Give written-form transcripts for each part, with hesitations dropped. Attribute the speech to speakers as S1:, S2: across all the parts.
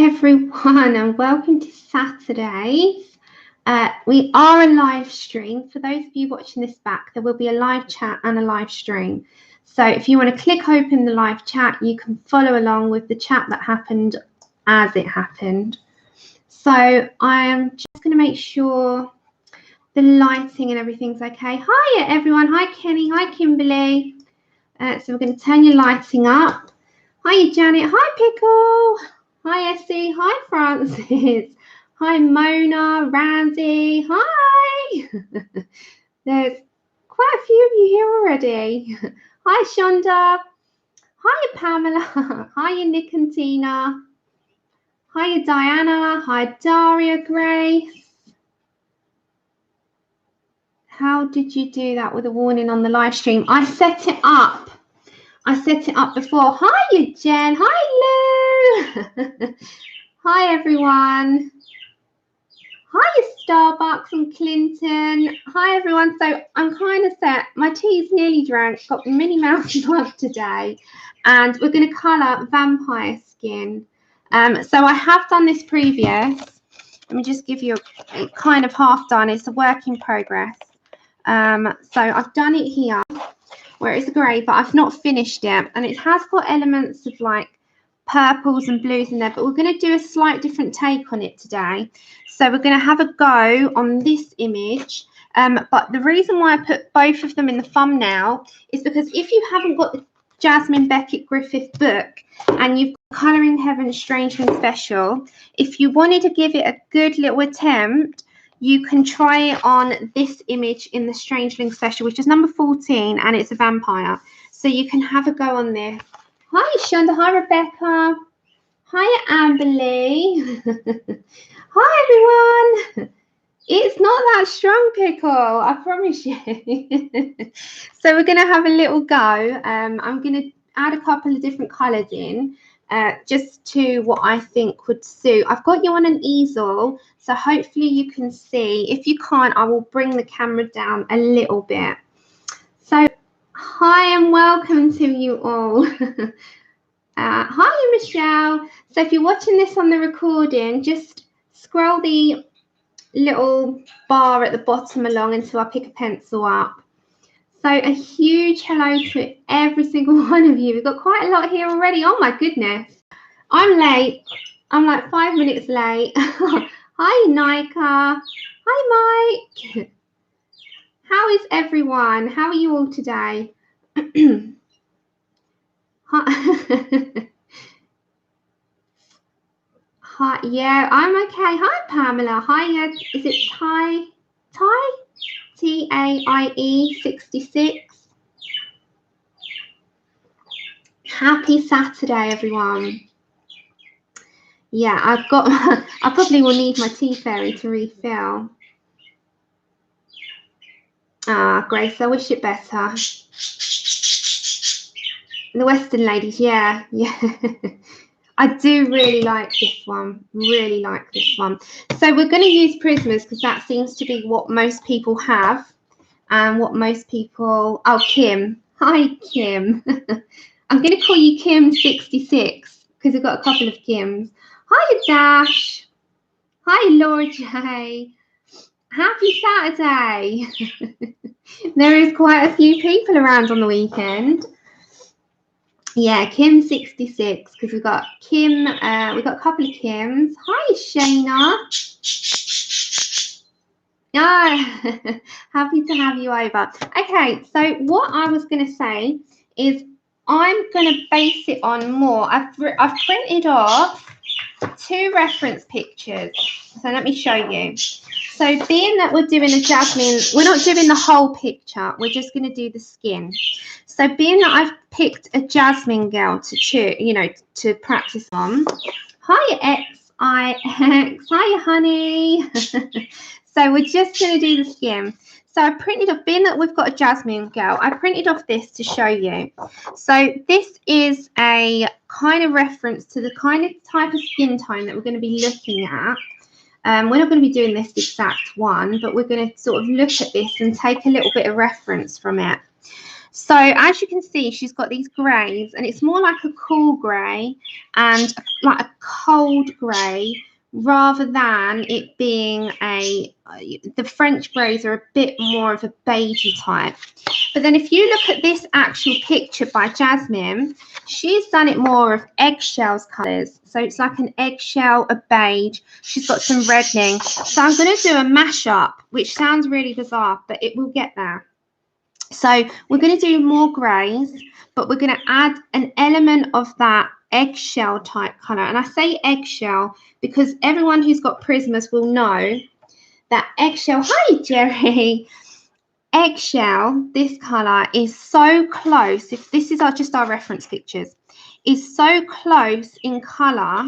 S1: everyone, and welcome to Saturdays. We are a live stream. For those of you watching this back, there will be a live chat and a live stream. So if you want to click open the live chat, you can follow along with the chat that happened as it happened. So I am just going to make sure the lighting and everything's okay. Hi everyone. Hi Kenny. Hi Kimberly. So we're going to turn your lighting up. Hi Janet. Hi Pickle. Hi Essie. Hi Francis. Hi Mona. Randy. Hi. There's quite a few of you here already. Hi Shonda. Hi Pamela. Hi Nick and Tina. Hi Diana. Hi Daria Grace. How did you do that with a warning on the live stream? I set it up. I set it up before. Hi, Jen. Hi, Lou. Hi, everyone. Hi, Starbucks and Clinton. Hi, everyone. So I'm kind of set. My tea's nearly drank. Got Minnie Mouse mug today. And we're going to colour vampire skin. So I have done this previous. Let me just give you a kind of half done. It's a work in progress. So I've done it here where it's grey, but I've not finished it, and it has got elements of like purples and blues in there, but we're going to do a slight different take on it today. So we're going to have a go on this image, but the reason why I put both of them in the thumbnail is because if you haven't got the Jasmine Becket Griffith book and you've got Colouring Heaven Strangeling Special, if you wanted to give it a good little attempt, you can try it on this image in the Strangeling Special, which is number 14, and it's a vampire. So you can have a go on this. Hi, Shonda. Hi, Rebecca. Hi, Amberly. Hi, everyone. It's not that strong, Pickle, I promise you. So we're going to have a little go. I'm going to add a couple of different colours in. Just to what I think would suit. I've got you on an easel, so hopefully you can see. If you can't, I will bring the camera down a little bit. So hi and welcome to you all. Hi Michelle. So if you're watching this on the recording, just scroll the little bar at the bottom along until I pick a pencil up. So a huge hello to every single one of you. We've got quite a lot here already. Oh my goodness. I'm late. I'm like 5 minutes late. Hi, Nika. Hi, Mike. How is everyone? How are you all today? Hi. Hi. Yeah, I'm okay. Hi, Pamela. Hi, is it Ty? TAIE 66. Happy Saturday, everyone. Yeah, I've got. I probably will need my tea fairy to refill. Ah, Grace, I wish it better. The Western ladies, yeah. I do really like this one. Really like this one. So we're going to use Prismas because that seems to be what most people have, and what most people. Oh, Kim. Hi, Kim. I'm going to call you Kim 66 because we've got a couple of Kims. Hi, Dash. Hi, Laura J. Happy Saturday. There is quite a few people around on the weekend. Yeah, Kim 66 because we've got Kim. We've got a couple of Kims. Hi, Shayna. Ah, happy to have you over. Okay, so what I was going to say is I'm going to base it on more. I've printed off 2 reference pictures. So let me show you. So being that we're doing a Jasmine, we're not doing the whole picture. We're just going to do the skin. So being that I've picked a Jasmine girl to practice on. Hi, XIX. Hi, honey. So we're just going to do the skin. So I printed off, being that we've got a Jasmine girl, I printed off this to show you. So this is a kind of reference to the kind of type of skin tone that we're going to be looking at. We're not going to be doing this exact one, but we're going to sort of look at this and take a little bit of reference from it. So as you can see, she's got these greys, and it's more like a cool grey and like a cold grey, rather than it being the French greys are a bit more of a beigey type. But then if you look at this actual picture by Jasmine, she's done it more of eggshells colours. So it's like an eggshell, a beige. She's got some reddening. So I'm going to do a mashup, which sounds really bizarre, but it will get there. So we're going to do more greys, but we're going to add an element of that eggshell type colour. And I say eggshell because everyone who's got Prismas will know that eggshell, hi Jerry, eggshell, this colour is so close, if this is just our reference pictures, is so close in colour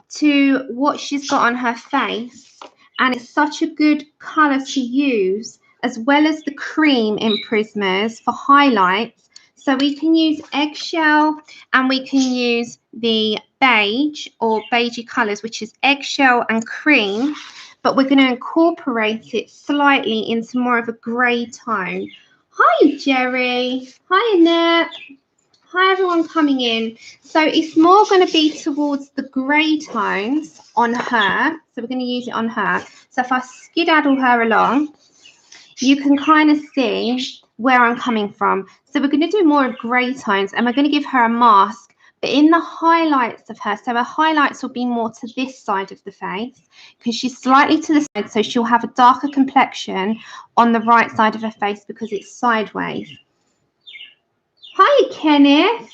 S1: to what she's got on her face, and it's such a good colour to use as well as the cream in Prismas for highlights. So we can use eggshell and we can use the beige or beigey colours, which is eggshell and cream, but we're going to incorporate it slightly into more of a grey tone. Hi Jerry, hi Annette, hi everyone coming in. So it's more going to be towards the grey tones on her, so we're going to use it on her. So if I skedaddle her along, you can kind of see where I'm coming from. So we're going to do more of grey tones, and we're going to give her a mask, but in the highlights of her. So her highlights will be more to this side of the face because she's slightly to the side, so she'll have a darker complexion on the right side of her face because it's sideways. Hi Kenneth,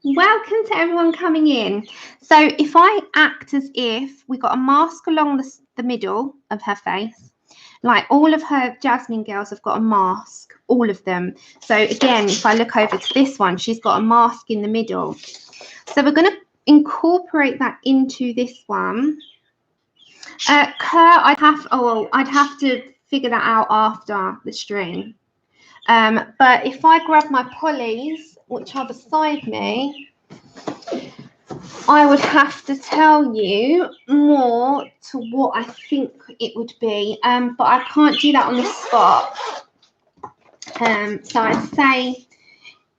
S1: welcome to everyone coming in. So if I act as if we got a mask along the middle of her face, like all of her Jasmine girls have got a mask, all of them. So again, if I look over to this one, she's got a mask in the middle. So we're going to incorporate that into this one. Kerr, I'd have to figure that out after the stream. But if I grab my polys, which are beside me, I would have to tell you more to what I think it would be, but I can't do that on the spot. So I'd say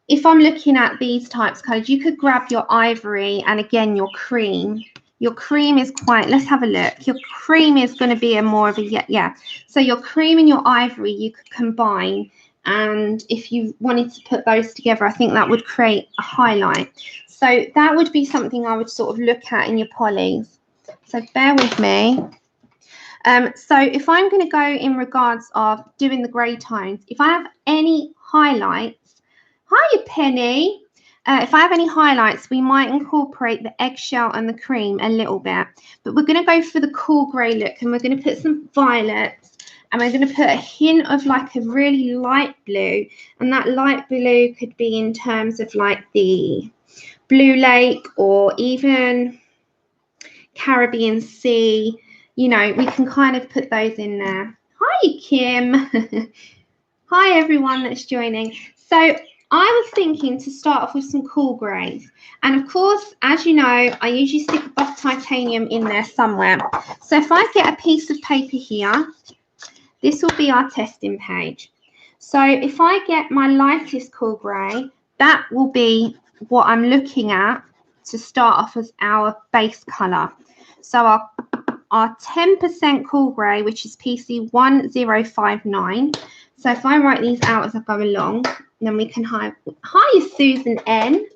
S1: if I'm looking at these types of colours, you could grab your ivory and again your cream. Your cream is quite, let's have a look. Your cream is going to be a more of a, yeah. So your cream and your ivory you could combine. And if you wanted to put those together, I think that would create a highlight. So that would be something I would sort of look at in your polys. So bear with me. So if I'm going to go in regards of doing the grey tones, if I have any highlights, hiya Penny. If I have any highlights, we might incorporate the eggshell and the cream a little bit. But we're going to go for the cool grey look, and we're going to put some violets. And we're going to put a hint of like a really light blue. And that light blue could be in terms of like the Blue Lake or even Caribbean Sea. You know, we can kind of put those in there. Hi, Kim. Hi, everyone that's joining. So I was thinking to start off with some cool greys. And of course, as you know, I usually stick a buff titanium in there somewhere. So if I get a piece of paper here, this will be our testing page. So if I get my lightest cool grey, that will be what I'm looking at to start off as our base colour. So our 10% cool grey, which is PC 1059. So if I write these out as I go along, then we can hi Susan N.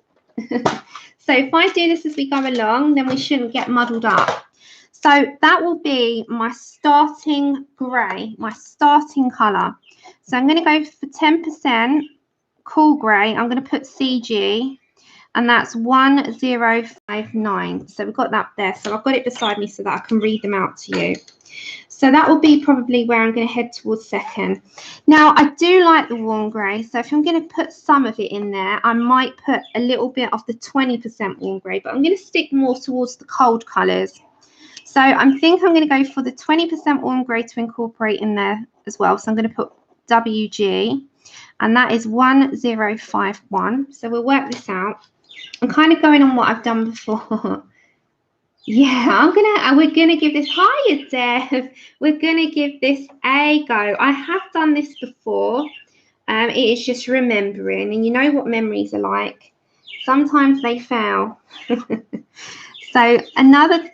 S1: So if I do this as we go along, then we shouldn't get muddled up. So that will be my starting grey, my starting colour. So I'm going to go for 10% cool grey. I'm going to put CG, and that's 1059. So we've got that there. So I've got it beside me so that I can read them out to you. So that will be probably where I'm going to head towards second. Now, I do like the warm grey. So if I'm going to put some of it in there, I might put a little bit of the 20% warm grey, but I'm going to stick more towards the cold colours. So I think I'm going to go for the 20% warm grey to incorporate in there as well. So I'm going to put WG, and that is 1051. So we'll work this out. I'm kind of going on what I've done before. Yeah, we're gonna give this, hiya Dev, we're gonna give this a go. I have done this before, It is just remembering, and you know what memories are like. Sometimes they fail. So another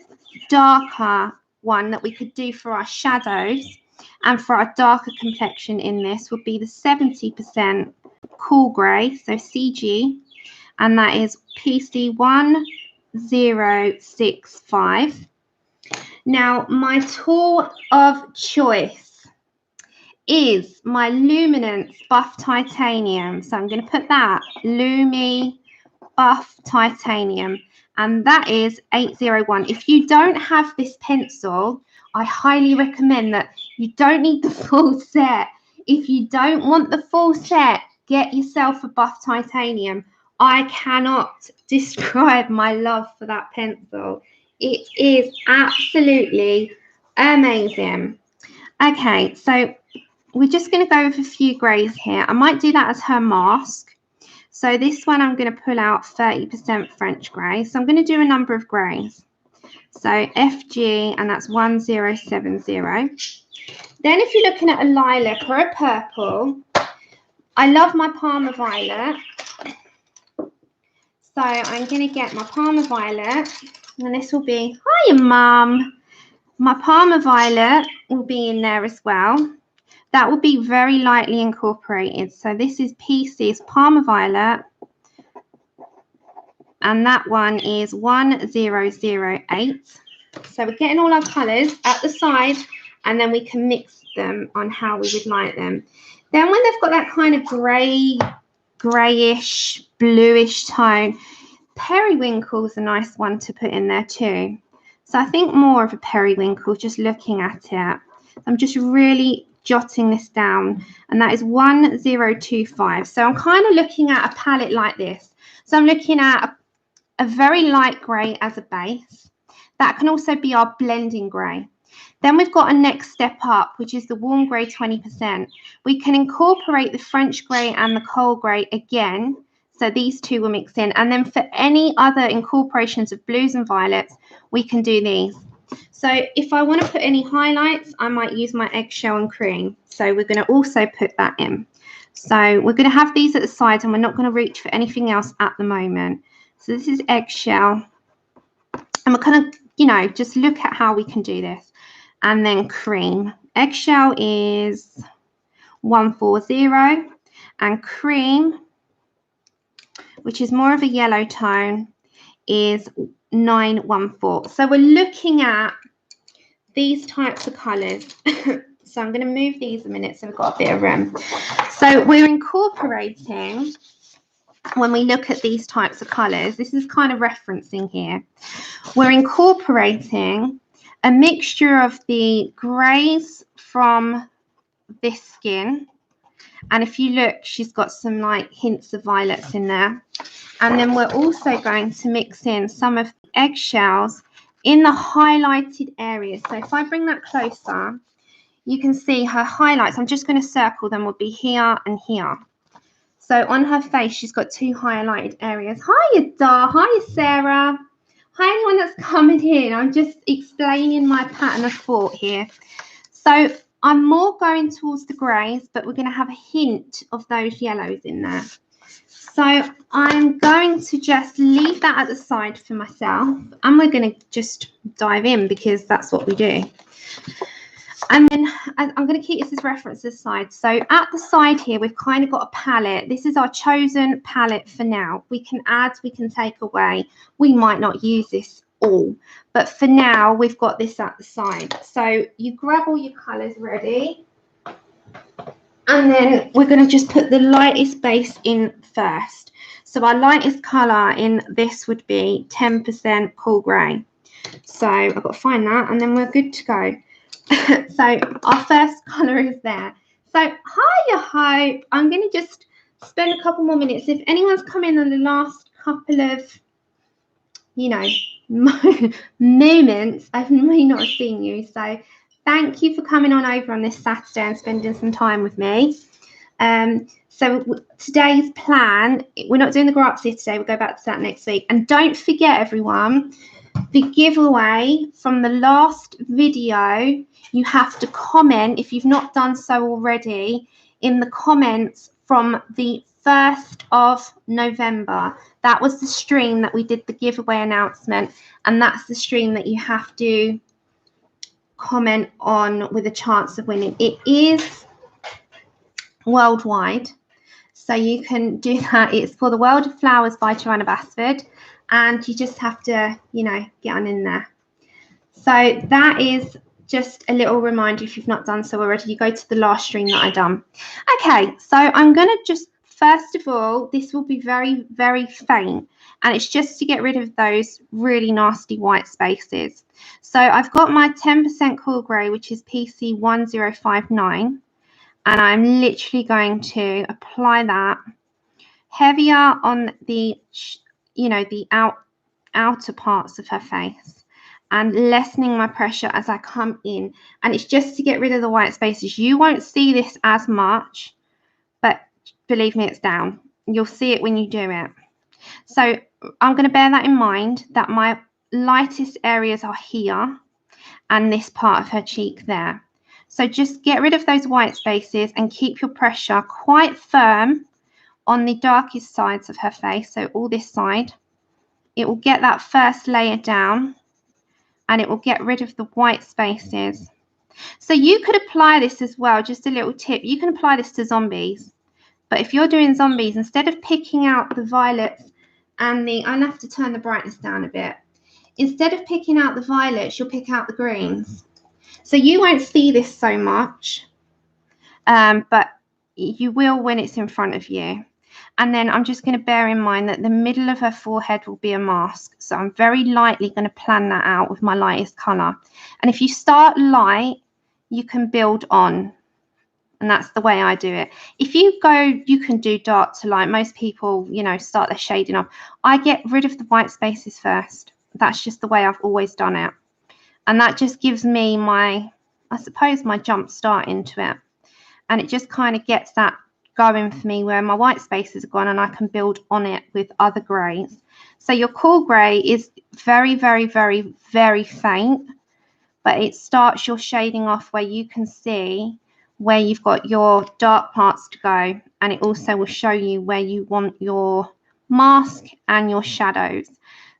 S1: darker one that we could do for our shadows and for our darker complexion in this would be the 70% cool grey, so CG, and that is PC1065. Now, my tool of choice is my Luminance Buff Titanium. So I'm going to put that, Lumi Buff Titanium, and that is 801. If you don't have this pencil, I highly recommend that you don't need the full set. If you don't want the full set, get yourself a Buff Titanium. I cannot describe my love for that pencil. It is absolutely amazing. Okay, so we're just going to go with a few greys here. I might do that as her mask. So this one I'm going to pull out 30% French grey. So I'm going to do a number of greys. So FG, and that's 1070. Then if you're looking at a lilac or a purple, I love my Parma Violet. So I'm going to get my Parma Violet, and this will be, hiya Mum. My Parma Violet will be in there as well. That will be very lightly incorporated. So this is PC's Parma Violet, and that one is 1008. So we're getting all our colours at the side, and then we can mix them on how we would like them. Then when they've got that kind of greyish, bluish tone, periwinkle is a nice one to put in there too. So I think more of a periwinkle just looking at it. I'm just really jotting this down, and that is 1025. So I'm kind of looking at a palette like this. So I'm looking at a very light grey as a base. That can also be our blending grey. Then we've got a next step up, which is the warm grey 20%. We can incorporate the French grey and the coal grey again. So these two will mix in. And then for any other incorporations of blues and violets, we can do these. So if I want to put any highlights, I might use my eggshell and cream. So we're going to also put that in. So we're going to have these at the sides, and we're not going to reach for anything else at the moment. So this is eggshell. And we're kind of, you know, just look at how we can do this. And then cream. Eggshell is 140, and cream, which is more of a yellow tone, is 914. So we're looking at these types of colours. So I'm going to move these a minute so we've got a bit of room. So we're incorporating, when we look at these types of colours, this is kind of referencing here, we're incorporating a mixture of the greys from this skin, and if you look, she's got some like hints of violets in there, and then we're also going to mix in some of the eggshells in the highlighted areas. So if I bring that closer, you can see her highlights. I'm just going to circle them, will be here and here. So on her face, she's got two highlighted areas. Hiya, Dar. Hiya, Sarah. Hi, anyone that's coming in. I'm just explaining my pattern of thought here. So I'm more going towards the greys, but we're going to have a hint of those yellows in there. So I'm going to just leave that at the side for myself, and we're going to just dive in because that's what we do. And then I'm going to keep this as reference this side. So at the side here, we've kind of got a palette. This is our chosen palette for now. We can add, we can take away. We might not use this all, but for now, we've got this at the side. So you grab all your colours ready. And then we're going to just put the lightest base in first. So our lightest colour in this would be 10% cool grey. So I've got to find that, and then we're good to go. So our first colour is there. So hiya, Hope. I'm going to just spend a couple more minutes. If anyone's come in on the last couple of, you know, moments, I may not have seen you. So thank you for coming on over on this Saturday and spending some time with me. So today's plan, we're not doing the graphs here today. We'll go back to that next week. And don't forget, everyone, the giveaway from the last video, you have to comment, if you've not done so already, in the comments from the 1st of November. That was the stream that we did the giveaway announcement, and that's the stream that you have to comment on with a chance of winning. It is worldwide, so you can do that. It's for the World of Flowers by Joanna Basford, and you just have to, you know, get on in there. So that is just a little reminder, if you've not done so already, you go to the last stream that I done. Okay, so I'm going to just, first of all, this will be very, very faint, and it's just to get rid of those really nasty white spaces. So I've got my 10% cool grey, which is PC 1059, and I'm literally going to apply that heavier on the, you know, the outer parts of her face, and lessening my pressure as I come in. And it's just to get rid of the white spaces. You won't see this as much, but believe me, it's down. You'll see it when you do it. So I'm going to bear that in mind, that my lightest areas are here and this part of her cheek there. So just get rid of those white spaces and keep your pressure quite firm on the darkest sides of her face. So all this side, it will get that first layer down, and it will get rid of the white spaces. So you could apply this as well, just a little tip. You can apply this to zombies. But if you're doing zombies, instead of picking out the violets and the, I'll have to turn the brightness down a bit. Instead of picking out the violets, you'll pick out the greens. So you won't see this so much, but you will when it's in front of you. And then I'm just going to bear in mind that the middle of her forehead will be a mask. So I'm very lightly going to plan that out with my lightest colour. And if you start light, you can build on. And that's the way I do it. If you go, you can do dark to light. Most people, you know, start their shading off. I get rid of the white spaces first. That's just the way I've always done it. And that just gives me my, I suppose, my jump start into it. And it just kind of gets that going for me where my white spaces are gone, and I can build on it with other greys. So your cool grey is very, very, very, very faint, but it starts your shading off where you can see where you've got your dark parts to go, and it also will show you where you want your mask and your shadows.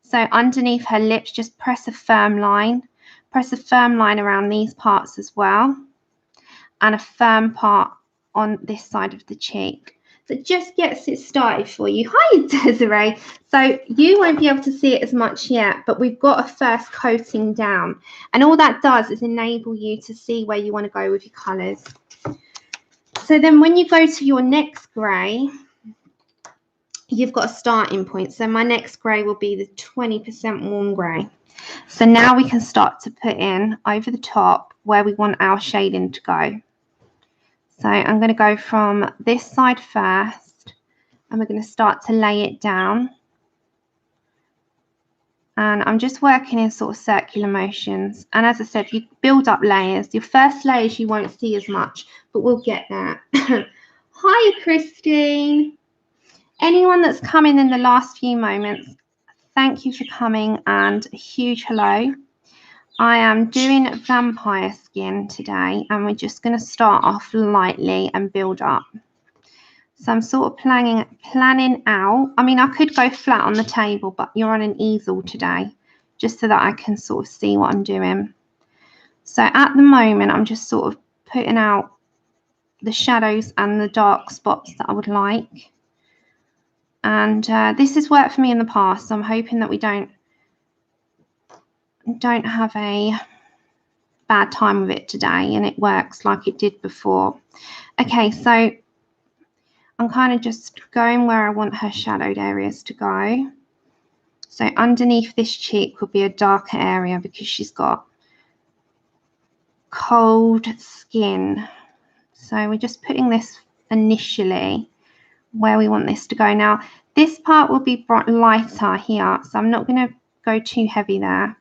S1: So underneath her lips, just press a firm line around these parts as well, and a firm part on this side of the cheek. So it just gets it started for you. Hi, Desiree. So you won't be able to see it as much yet, but we've got a first coating down. And all that does is enable you to see where you want to go with your colours. So then when you go to your next grey, you've got a starting point. So my next grey will be the 20% warm grey. So now we can start to put in over the top where we want our shading to go. So I'm going to go from this side first, and we're going to start to lay it down. And I'm just working in sort of circular motions. And as I said, you build up layers. Your first layers you won't see as much, but we'll get there. Hiya, Christine. Anyone that's come in the last few moments, thank you for coming, and a huge hello. I am doing vampire skin today, and we're just going to start off lightly and build up. So I'm sort of planning out. I mean, I could go flat on the table, but you're on an easel today, just so that I can sort of see what I'm doing. So at the moment, I'm just sort of putting out the shadows and the dark spots that I would like. And this has worked for me in the past, so I'm hoping that we don't have a bad time with it today, and it works like it did before. Okay, so I'm kind of just going where I want her shadowed areas to go. So underneath this cheek will be a darker area because she's got cold skin. So we're just putting this initially where we want this to go. Now this part will be lighter here, so I'm not going to go too heavy there.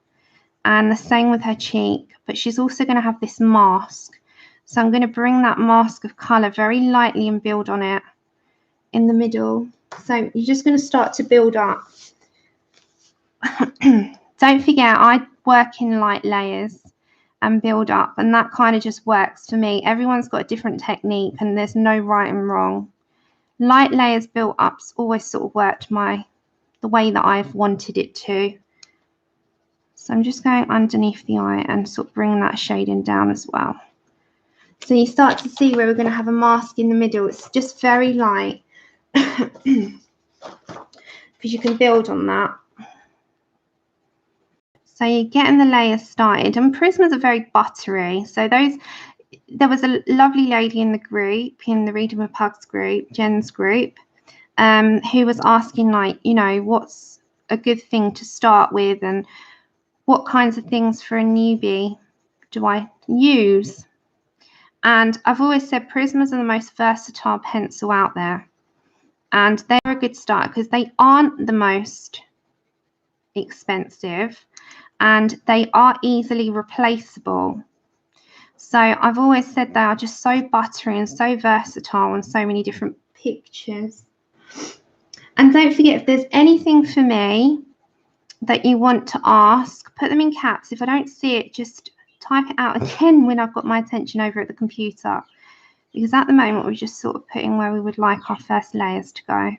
S1: And the same with her cheek, but she's also going to have this mask. So I'm going to bring that mask of colour very lightly and build on it in the middle. So you're just going to start to build up. Don't forget, I work in light layers and build up, and that kind of just works for me. Everyone's got a different technique, and there's no right and wrong. light layers built up's always sort of worked the way that I've wanted it to. So I'm just going underneath the eye and sort of bringing that shading down as well. So you start to see where we're going to have a mask in the middle. It's just very light because you can build on that. So you're getting the layers started, and Prismas are very buttery. So there was a lovely lady in the group, in the Reading with Pugs group, Jen's group, who was asking, like, you know, what's a good thing to start with and what kinds of things for a newbie do I use? And I've always said Prismas are the most versatile pencil out there. And they're a good start because they aren't the most expensive and they are easily replaceable. So I've always said they are just so buttery and so versatile on so many different pictures. And don't forget, if there's anything for me that you want to ask, put them in caps. If I don't see it, just type it out again when I've got my attention over at the computer. Because at the moment, we're just sort of putting where we would like our first layers to go.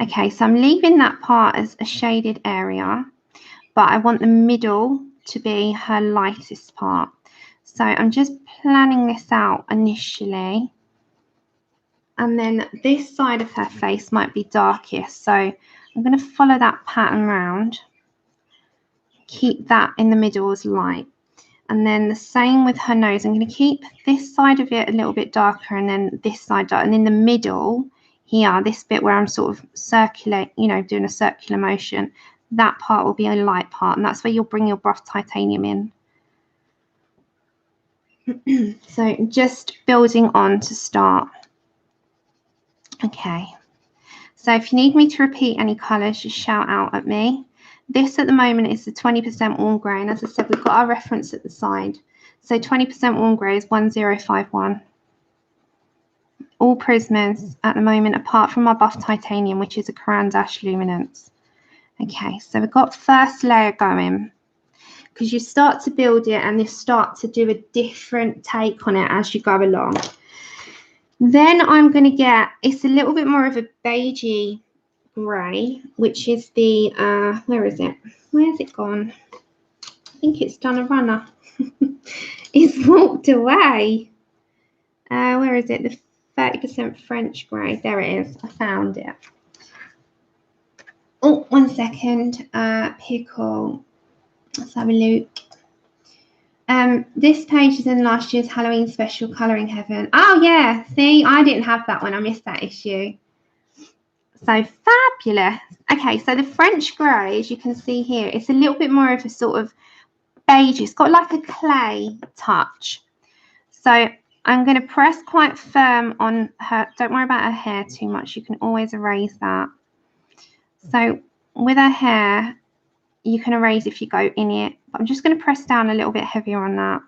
S1: Okay, so I'm leaving that part as a shaded area, but I want the middle to be her lightest part. So I'm just planning this out initially. And then this side of her face might be darkest. So I'm going to follow that pattern round. Keep that in the middle as light. And then the same with her nose. I'm going to keep this side of it a little bit darker and then this side dark. And in the middle here, this bit where I'm sort of circulate, you know, doing a circular motion, that part will be a light part. And that's where you'll bring your buff titanium in. So just building on to start. Okay. So if you need me to repeat any colours, just shout out at me. This at the moment is the 20% warm grey, and as I said, we've got our reference at the side. So 20% warm grey is 1051. All Prismas at the moment, apart from our buff titanium, which is a Caran d'Ache luminance. Okay, so we've got first layer going, because you start to build it and you start to do a different take on it as you go along. Then I'm going to get, it's a little bit more of a beigey grey, which is the, where is it? Where's it gone? I think it's done a runner. It's walked away. Where is it? The 30% French grey. There it is. I found it. Oh, 1 second. Pickle. Let's have a look. This page is in last year's Halloween special, Colouring Heaven. Oh, yeah. See, I didn't have that one. I missed that issue. So fabulous. Okay, so the French grey, as you can see here, it's a little bit more of a sort of beige. It's got like a clay touch. So I'm going to press quite firm on her. Don't worry about her hair too much. You can always erase that. So with her hair, you can erase if you go in it. But I'm just going to press down a little bit heavier on that.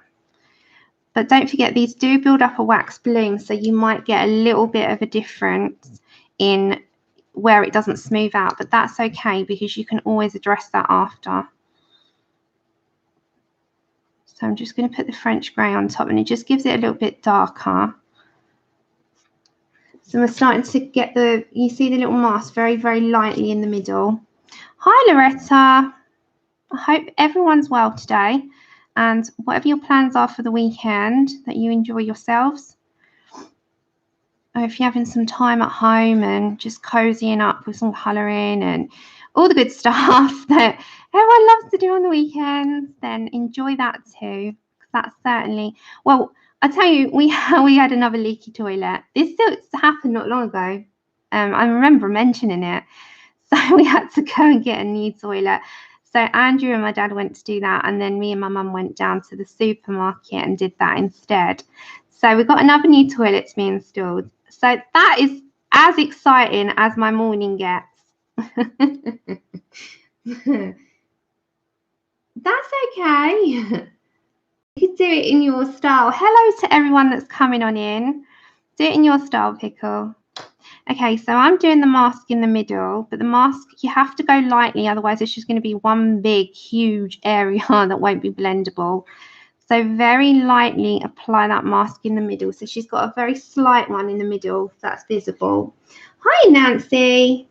S1: But don't forget, these do build up a wax bloom, so you might get a little bit of a difference in where it doesn't smooth out, but that's okay because you can always address that after. So I'm just going to put the French grey on top, and it just gives it a little bit darker. So we're starting to get the, you see the little mask very, very lightly in the middle. Hi Loretta, I hope everyone's well today, and whatever your plans are for the weekend, that you enjoy yourselves. Or if you're having some time at home and just cozying up with some colouring and all the good stuff that everyone loves to do on the weekends, then enjoy that too. That's certainly, well, I tell you, we had another leaky toilet. This still happened not long ago. I remember mentioning it. So we had to go and get a new toilet. So Andrew and my dad went to do that, and then me and my mum went down to the supermarket and did that instead. So we've got another new toilet to be installed. So that is as exciting as my morning gets. That's okay. You can do it in your style. Hello to everyone that's coming on in. Do it in your style, Pickle. Okay, so I'm doing the mask in the middle, but the mask, you have to go lightly, otherwise it's just going to be one big, huge area that won't be blendable. So very lightly apply that mask in the middle. So she's got a very slight one in the middle, if that's visible. Hi, Nancy.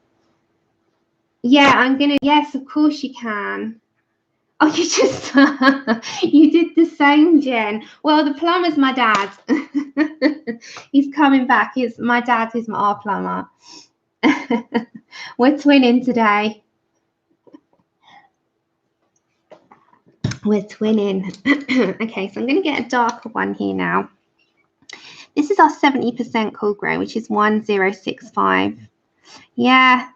S1: Yeah, I'm going to, yes, of course you can. Oh, you just, you did the same, Jen. Well, the plumber's my dad. He's coming back. My dad is our plumber. We're twinning today. We're twinning. Okay, so I'm going to get a darker one here now. This is our 70% cool grey, which is 1065. Yeah,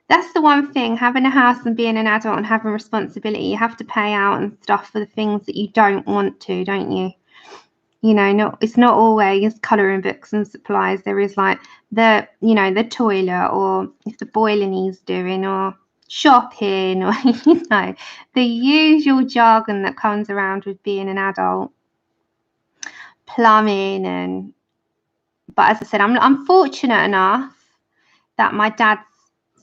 S1: that's the one thing, having a house and being an adult and having responsibility. You have to pay out and stuff for the things that you don't want to, don't you? You know, it's not always colouring books and supplies. There is like the toilet, or if the boiler needs doing, or shopping, or the usual jargon that comes around with being an adult. Plumbing but as I said, I'm fortunate enough that my dad's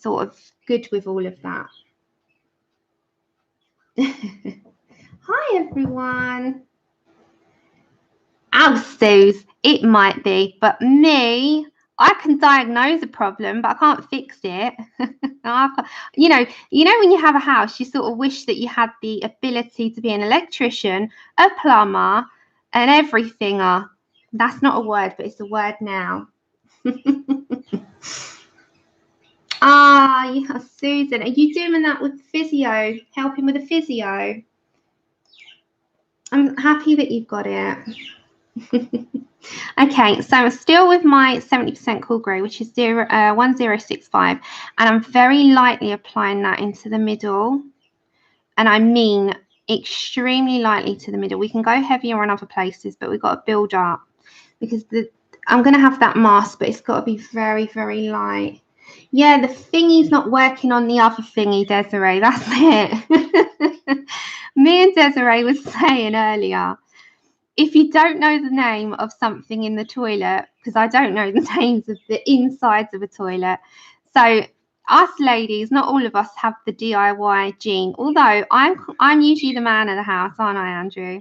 S1: sort of good with all of that. Hi everyone. Oh, Suze, it might be, but me, I can diagnose a problem, but I can't fix it. You know, when you have a house, you sort of wish that you had the ability to be an electrician, a plumber, and everything. That's not a word, but it's a word now. Yeah, Susan, are you doing that with physio, helping with the physio? I'm happy that you've got it. Okay, so I'm still with my 70% cool grey, which is 1065, and I'm very lightly applying that into the middle, and I mean extremely lightly to the middle. We can go heavier on other places, but we've got to build up, because I'm going to have that mask, but it's got to be very, very light. Yeah, the thingy's not working on the other thingy, Desiree. That's it. Me and Desiree was saying earlier, if you don't know the name of something in the toilet, because I don't know the names of the insides of a toilet. So us ladies, not all of us have the DIY gene, although I'm usually the man of the house, aren't I, Andrew?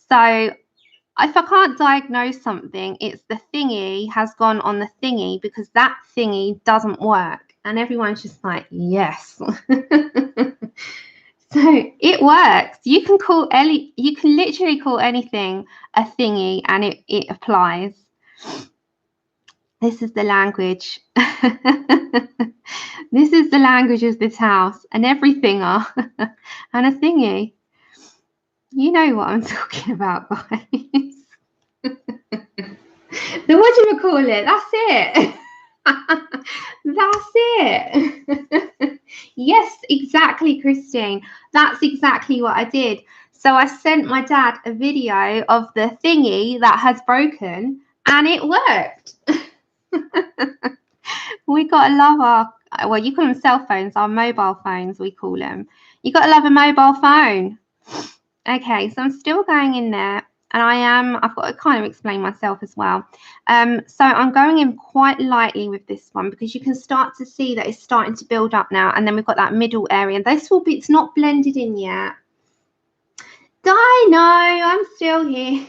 S1: So if I can't diagnose something, it's the thingy has gone on the thingy, because that thingy doesn't work. And everyone's just like, yes. So it works. You can literally call anything a thingy, and it applies. This is the language. This is the language of this house, and everything and a thingy. You know what I'm talking about, guys. The whatchamacallit, that's it. That's it. Yes, exactly, Christine. That's exactly what I did. So I sent my dad a video of the thingy that has broken, and it worked. We got to love our, well, you call them cell phones, our mobile phones, we call them. You got to love a mobile phone. Okay, so I'm still going in there. And I've got to kind of explain myself as well. So I'm going in quite lightly with this one, because you can start to see that it's starting to build up now. And then we've got that middle area. It's not blended in yet. Dino, I'm still here.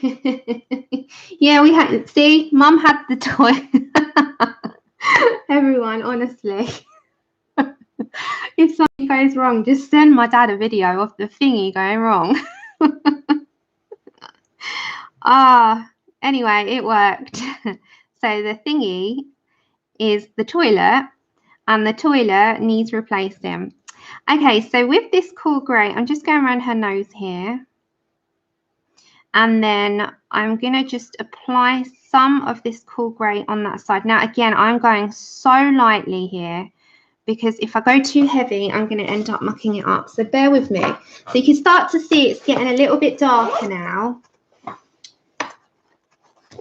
S1: Yeah, see, Mum had the toy. Everyone, honestly. If something goes wrong, just send my dad a video of the thingy going wrong. Anyway, it worked. So the thingy is the toilet, and the toilet needs replacing. Okay, so with this cool grey, I'm just going around her nose here, and then I'm going to just apply some of this cool grey on that side. Now, again, I'm going so lightly here, because if I go too heavy, I'm going to end up mucking it up. So bear with me. So you can start to see it's getting a little bit darker now.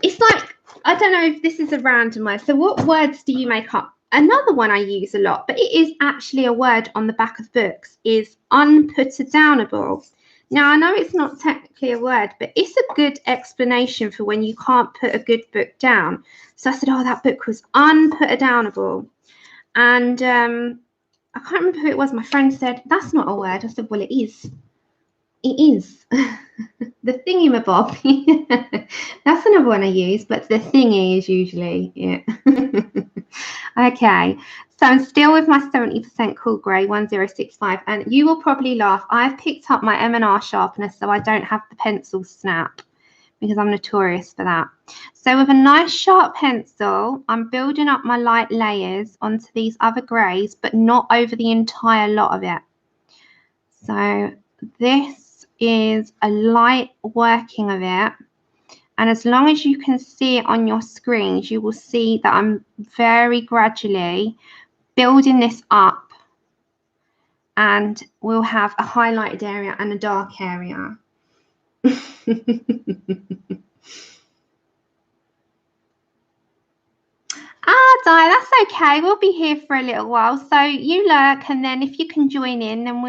S1: It's like, I don't know if this is a random word. So what words do you make up? Another one I use a lot, but it is actually a word on the back of books, is unput-a-downable. Now, I know it's not technically a word, but it's a good explanation for when you can't put a good book down. So I said, oh, that book was unput-a-downable. And I can't remember who it was. My friend said, that's not a word. I said, well, it is. It is. The thingamabob. That's another one I use, but the thingy is usually, yeah. Okay, so I'm still with my 70% cool grey 1065, and you will probably laugh. I've picked up my M&R sharpener so I don't have the pencil snap, because I'm notorious for that. So with a nice sharp pencil, I'm building up my light layers onto these other greys, but not over the entire lot of it. So this is a light working of it. And as long as you can see it on your screens, you will see that I'm very gradually building this up, and we'll have a highlighted area and a dark area. Di, that's okay. We'll be here for a little while. So you lurk, and then if you can join in, then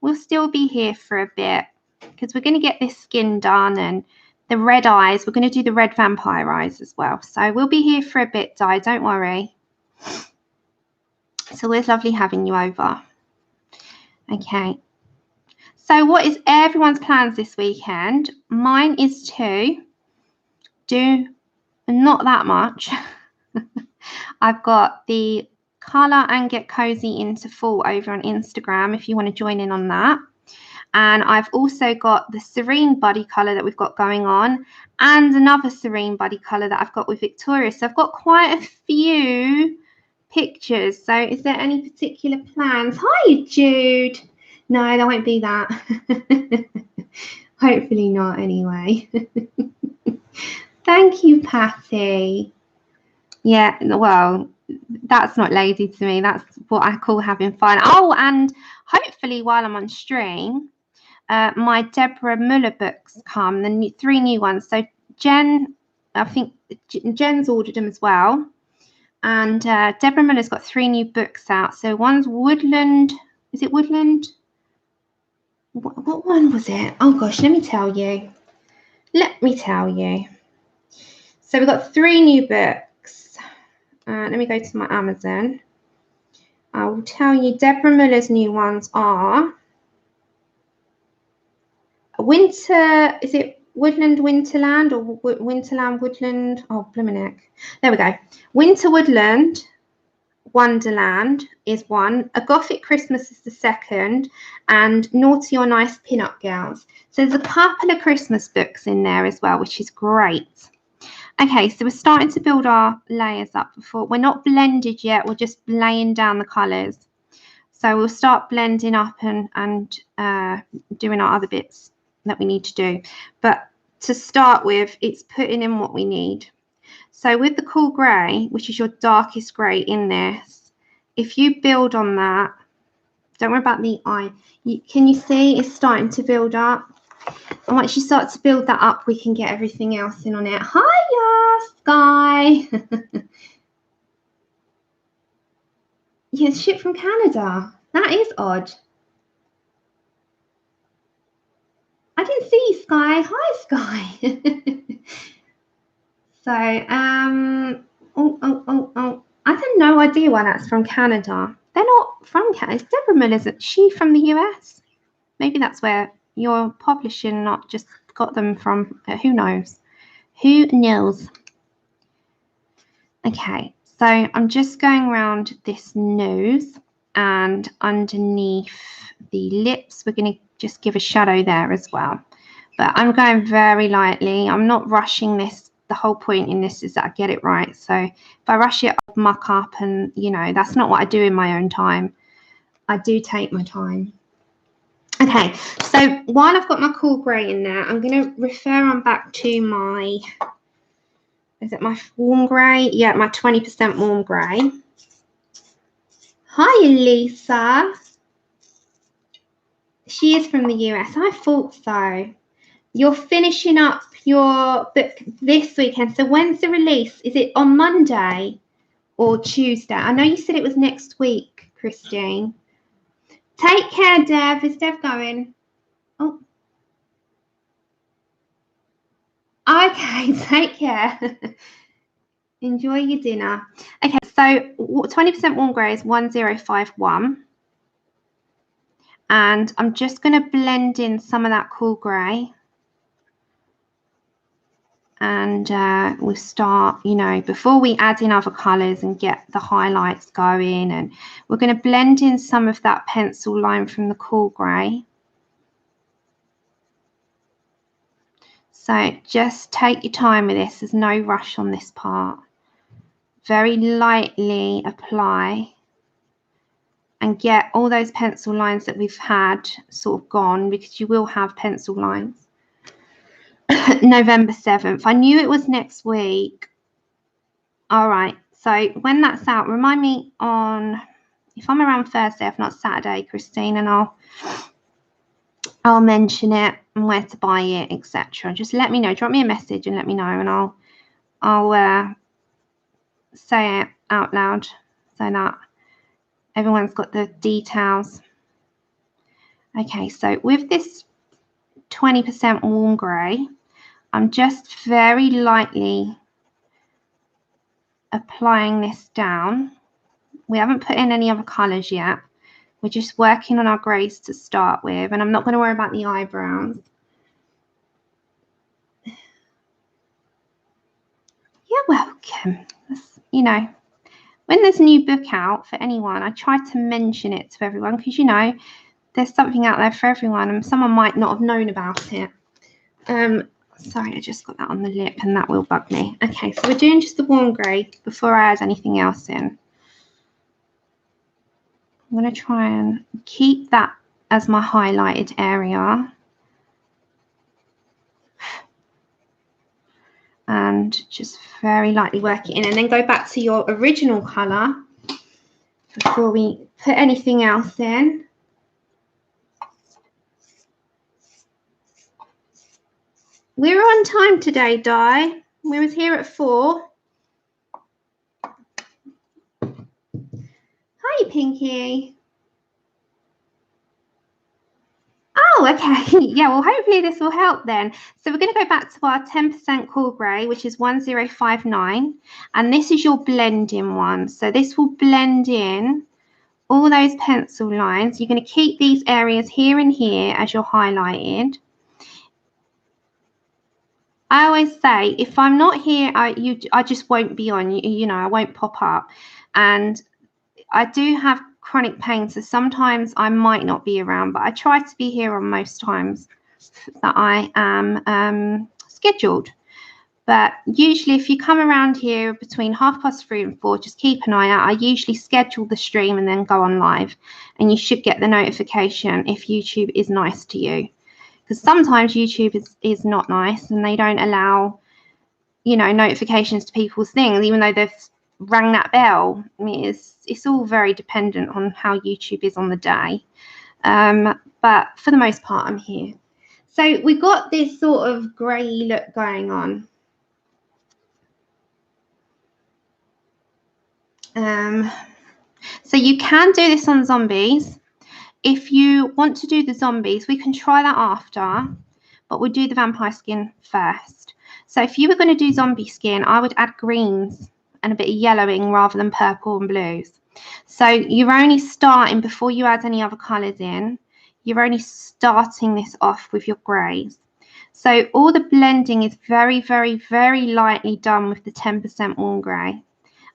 S1: we'll still be here for a bit, because we're going to get this skin done and the red eyes. We're going to do the red vampire eyes as well. So we'll be here for a bit, Di. Don't worry. It's always lovely having you over. Okay. So what is everyone's plans this weekend? Mine is to do not that much. I've got the Colour and Get Cozy into Fall over on Instagram if you want to join in on that. And I've also got the Serene body colour that we've got going on, and another Serene body colour that I've got with Victoria. So I've got quite a few pictures. So is there any particular plans? Hi, Jude. No, there won't be that. Hopefully not anyway. Thank you, Patty. Yeah, well, that's not lazy to me. That's what I call having fun. Oh, and hopefully while I'm on stream, my Deborah Muller books come, the 3 new ones. So Jen, I think Jen's ordered them as well. And Deborah Muller's got 3 new books out. So one's Woodland. Is it Woodland? What one was it? Oh, gosh, let me tell you. Let me tell you. So we've got 3 new books. Let me go to my Amazon. I will tell you, Deborah Muller's new ones are Winter, is it Woodland Winterland or Winterland Woodland? Oh, blimey. There we go. Winter Woodland Wonderland is one. A Gothic Christmas is the second. And Naughty or Nice Pin-Up Girls. So there's a couple of Christmas books in there as well, which is great. Okay, so we're starting to build our layers up before. We're not blended yet. We're just laying down the colours. So we'll start blending up and doing our other bits that we need to do. But to start with, it's putting in what we need. So with the cool grey, which is your darkest grey in this, if you build on that, don't worry about the eye. Can you see it's starting to build up? And once you start to build that up, we can get everything else in on it. Hiya, Sky. Yeah, it's shipped from Canada. That is odd. I didn't see you, Sky. Hi, Sky. So, I had no idea why that's from Canada. They're not from Canada. It's Deborah Muller, isn't she, from the US? Maybe that's where you're publishing, not just got them from. Who knows? Who knows? Okay, so I'm just going around this nose and underneath the lips. We're going to just give a shadow there as well. But I'm going very lightly. I'm not rushing this. The whole point in this is that I get it right. So if I rush it, I'll muck up, and, you know, that's not what I do in my own time. I do take my time. Okay, so while I've got my cool grey in there, I'm going to refer on back to my, is it my warm grey? Yeah, my 20% warm grey. Hi, Lisa. She is from the US. I thought so. You're finishing up your book this weekend. So when's the release? Is it on Monday or Tuesday? I know you said it was next week, Christine. Take care, Dev. Is Dev going? Oh. Okay, take care. Enjoy your dinner. Okay, so 20% warm grey is 1051. And I'm just going to blend in some of that cool grey. And we'll start, you know, before we add in other colours and get the highlights going, and we're going to blend in some of that pencil line from the cool grey. So just take your time with this. There's no rush on this part. Very lightly apply and get all those pencil lines that we've had sort of gone, because you will have pencil lines. November 7th. I knew it was next week. All right. So when that's out, remind me on, if I'm around Thursday, if not Saturday, Christine, and I'll mention it and where to buy it, etc. Just let me know. Drop me a message and let me know, and I'll say it out loud so that everyone's got the details. Okay, so with this 20% warm grey, I'm just very lightly applying this down. We haven't put in any other colours yet. We're just working on our greys to start with, and I'm not going to worry about the eyebrows. You're welcome. You know, when there's a new book out for anyone, I try to mention it to everyone, because, you know, there's something out there for everyone, and someone might not have known about it. Sorry, I just got that on the lip and that will bug me. Okay, so we're doing just the warm grey before I add anything else in. I'm going to try and keep that as my highlighted area. And just very lightly work it in, and then go back to your original colour before we put anything else in. We were on time today, Di. We was here at 4. Hi, Pinky. Oh, okay. Yeah, well, hopefully this will help then. So we're going to go back to our 10% cool grey, which is 1059. And this is your blending one. So this will blend in all those pencil lines. You're going to keep these areas here and here as you're highlighted. I always say, if I'm not here, I just won't be on. You know, I won't pop up. And I do have chronic pain, so sometimes I might not be around, but I try to be here on most times that I am scheduled. But usually if you come around here between 3:30 and 4, just keep an eye out. I usually schedule the stream and then go on live, and you should get the notification if YouTube is nice to you. Because sometimes YouTube is not nice, and they don't allow, you know, notifications to people's things, even though they've rang that bell. I mean, it's all very dependent on how YouTube is on the day. But for the most part, I'm here. So we got this sort of grey look going on. So you can do this on zombies. If you want to do the zombies, we can try that after, but we'll do the vampire skin first. So if you were going to do zombie skin, I would add greens and a bit of yellowing rather than purple and blues. So you're only starting, before you add any other colours in, you're only starting this off with your greys. So all the blending is very, very, very lightly done with the 10% warm grey.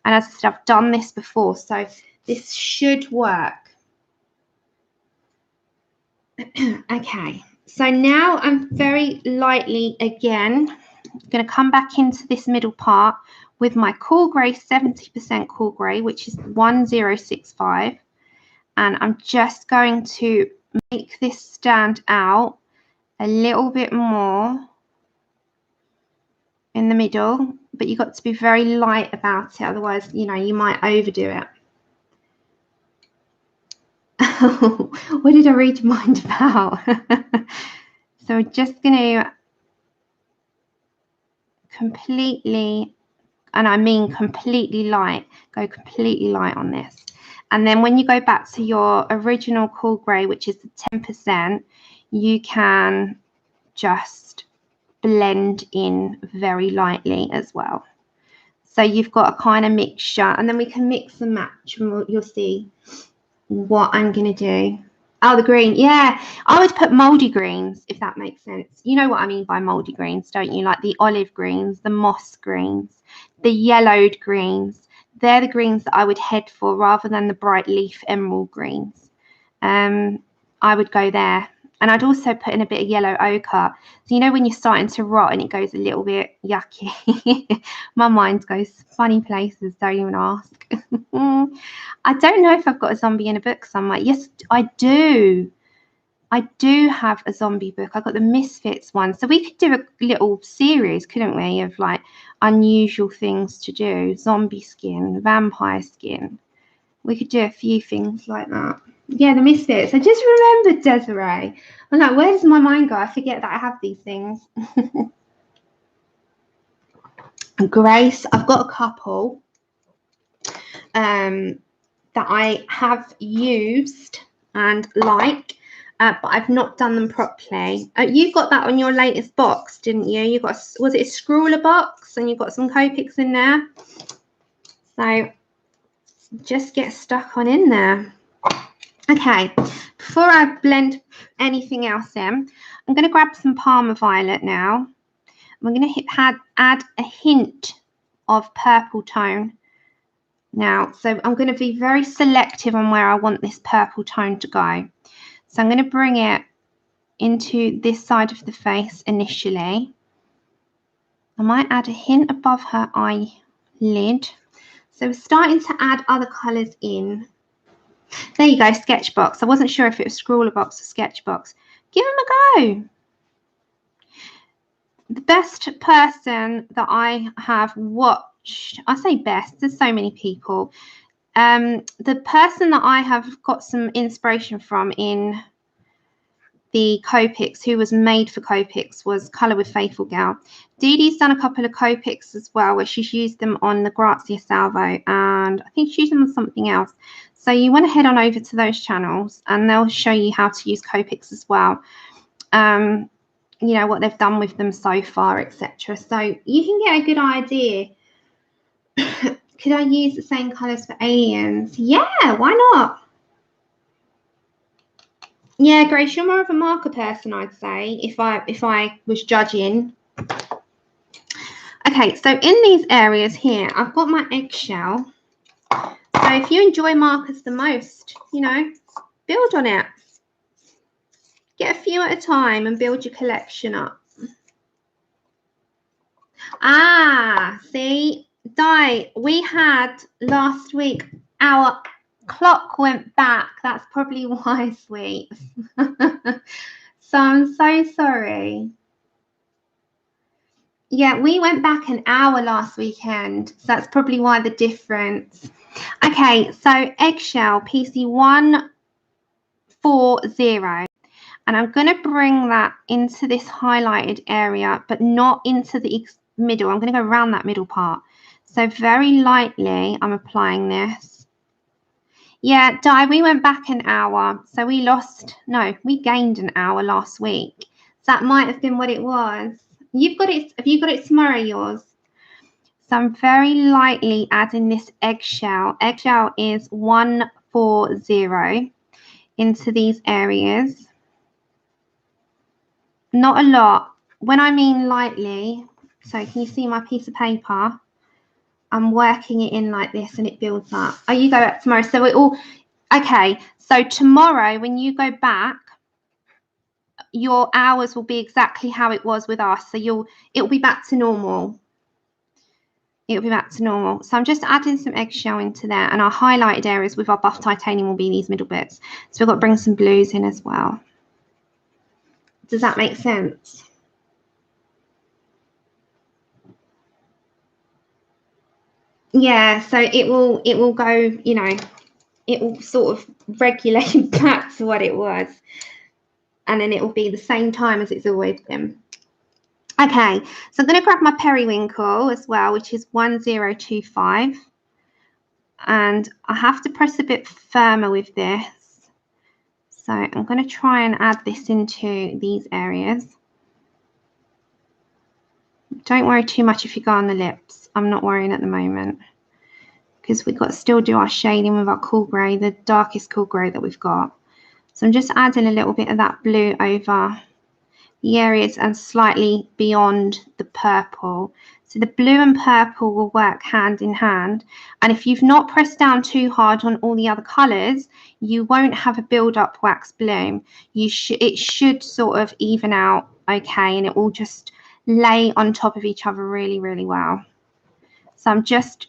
S1: And as I said, I've done this before, so this should work. Okay, so now I'm very lightly again going to come back into this middle part with my cool grey, 70% cool grey, which is 1065, and I'm just going to make this stand out a little bit more in the middle, but you've got to be very light about it, otherwise, you know, you might overdo it. What did I read your mind about? So we're just going to completely, and I mean completely light, go completely light on this. And then when you go back to your original cool grey, which is the 10%, you can just blend in very lightly as well. So you've got a kind of mixture, and then we can mix and match, and you'll see what I'm going to do. Oh, the green. Yeah, I would put mouldy greens, if that makes sense. You know what I mean by mouldy greens, don't you? Like the olive greens, the moss greens, the yellowed greens. They're the greens that I would head for rather than the bright leaf emerald greens. I would go there. And I'd also put in a bit of yellow ochre. So, you know, when you're starting to rot and it goes a little bit yucky. My mind goes funny places, don't even ask. I don't know if I've got a zombie in a book somewhere. Yes, I do. I do have a zombie book. I got the Misfits one. So we could do a little series, couldn't we, of like unusual things to do. Zombie skin, vampire skin. We could do a few things like that. Yeah, the Misfits. I just remembered Desiree. I'm like, where does my mind go? I forget that I have these things. Grace, I've got a couple that I have used and like, but I've not done them properly. You got that on your latest box, didn't you? You got, was it a scrawler box, and you got some Copics in there? So just get stuck on in there. Okay, before I blend anything else in, I'm going to grab some Parma Violet now. I'm going to add a hint of purple tone now. So I'm going to be very selective on where I want this purple tone to go. So I'm going to bring it into this side of the face initially. I might add a hint above her eyelid. So we're starting to add other colours in. There you go, Sketchbox. I wasn't sure if it was Scrawler Box or Sketchbox. Give them a go. The best person that I have watched, I say best, there's so many people. The person that I have got some inspiration from in the Copics, who was made for Copics, was Colour with Faithful Gal. Dee Dee's done a couple of Copics as well, where she's used them on the Grazia Salvo, and I think she's used them on something else. So you want to head on over to those channels, and they'll show you how to use Copics as well. You know, what they've done with them so far, etc. So you can get a good idea. Could I use the same colours for aliens? Yeah, why not? Yeah, Grace, you're more of a marker person, I'd say, if I was judging. Okay, so in these areas here, I've got my eggshell. So if you enjoy markers the most, you know, build on it. Get a few at a time and build your collection up. Ah, see, Di, we had last week, our clock went back. That's probably why, sweet. So I'm so sorry. Yeah, we went back an hour last weekend. So that's probably why the difference. Okay, so eggshell, PC 140. And I'm going to bring that into this highlighted area, but not into the middle. I'm going to go around that middle part. So very lightly, I'm applying this. Yeah, Di, we went back an hour. So we gained an hour last week. So that might have been what it was. You've got it. Have you got it tomorrow, yours? So I'm very lightly adding this eggshell. Eggshell is 140 into these areas. Not a lot. When I mean lightly, so can you see my piece of paper? I'm working it in like this and it builds up. Oh, you go back tomorrow. So it all, okay. So tomorrow when you go back, your hours will be exactly how it was with us. So it'll be back to normal. It'll be back to normal. So I'm just adding some eggshell into there, and our highlighted areas with our buff titanium will be these middle bits. So we've got to bring some blues in as well. Does that make sense? Yeah, so it will go, you know, it will sort of regulate back to what it was, and then it will be the same time as it's always been. Okay, so I'm going to grab my periwinkle as well, which is 1025, and I have to press a bit firmer with this. So I'm going to try and add this into these areas. Don't worry too much if you go on the lips. I'm not worrying at the moment, because we've got to still do our shading with our cool grey, the darkest cool grey that we've got. So I'm just adding a little bit of that blue over the areas and slightly beyond the purple. So the blue and purple will work hand in hand. And if you've not pressed down too hard on all the other colours, you won't have a build-up wax bloom. It should sort of even out okay, and it will just lay on top of each other really, really well. So I'm just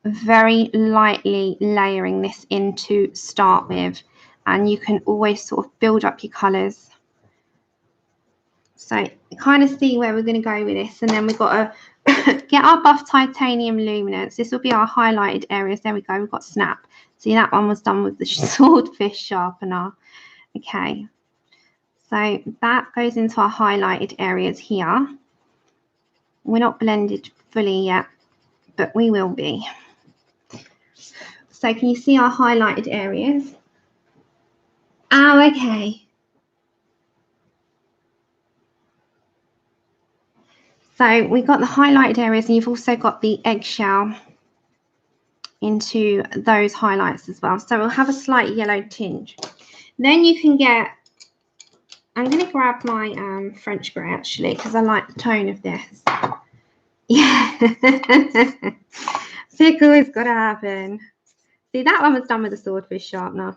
S1: very lightly layering this in to start with, and you can always sort of build up your colours. So kind of see where we're going to go with this, and then we've got to get our buff titanium luminance. This will be our highlighted areas. There we go. We've got snap. See, that one was done with the swordfish sharpener. Okay, so that goes into our highlighted areas here. We're not blended fully yet, but we will be. So can you see our highlighted areas? Oh, okay. So we've got the highlighted areas, and you've also got the eggshell into those highlights as well. So we'll have a slight yellow tinge. Then you can get, I'm going to grab my French grey actually, because I like the tone of this. Yeah. Pickle has got to happen. See, that one was done with a swordfish sharpener.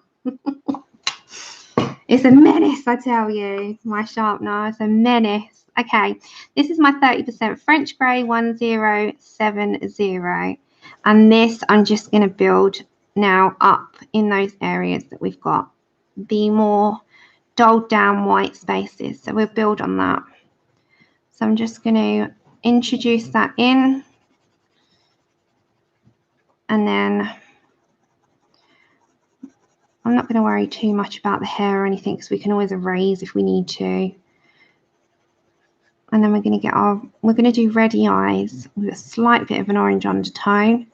S1: It's a menace, I tell you. My sharpener is a menace. Okay, this is my 30% French grey 1070. And this I'm just going to build now up in those areas that we've got the more dulled down white spaces. So we'll build on that. So I'm just going to introduce that in. And then I'm not going to worry too much about the hair or anything, because we can always erase if we need to. And then we're going to do reddy eyes with a slight bit of an orange undertone.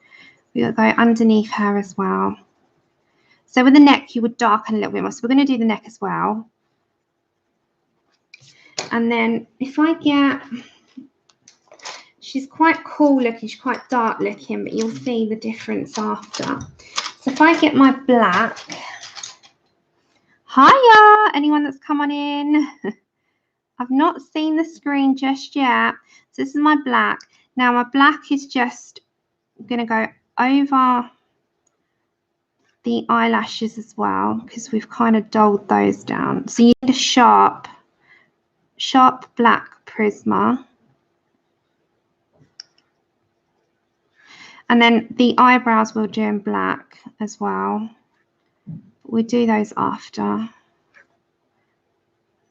S1: We're going to go underneath her as well. So with the neck, you would darken a little bit more. So we're going to do the neck as well. And then if I get, she's quite cool looking, she's quite dark looking, but you'll see the difference after. So if I get my black, hiya, anyone that's come on in. I've not seen the screen just yet. So this is my black. Now my black is just going to go over the eyelashes as well, because we've kind of dulled those down. So you need a sharp black Prisma. And then the eyebrows we'll do in black as well. We'll do those after.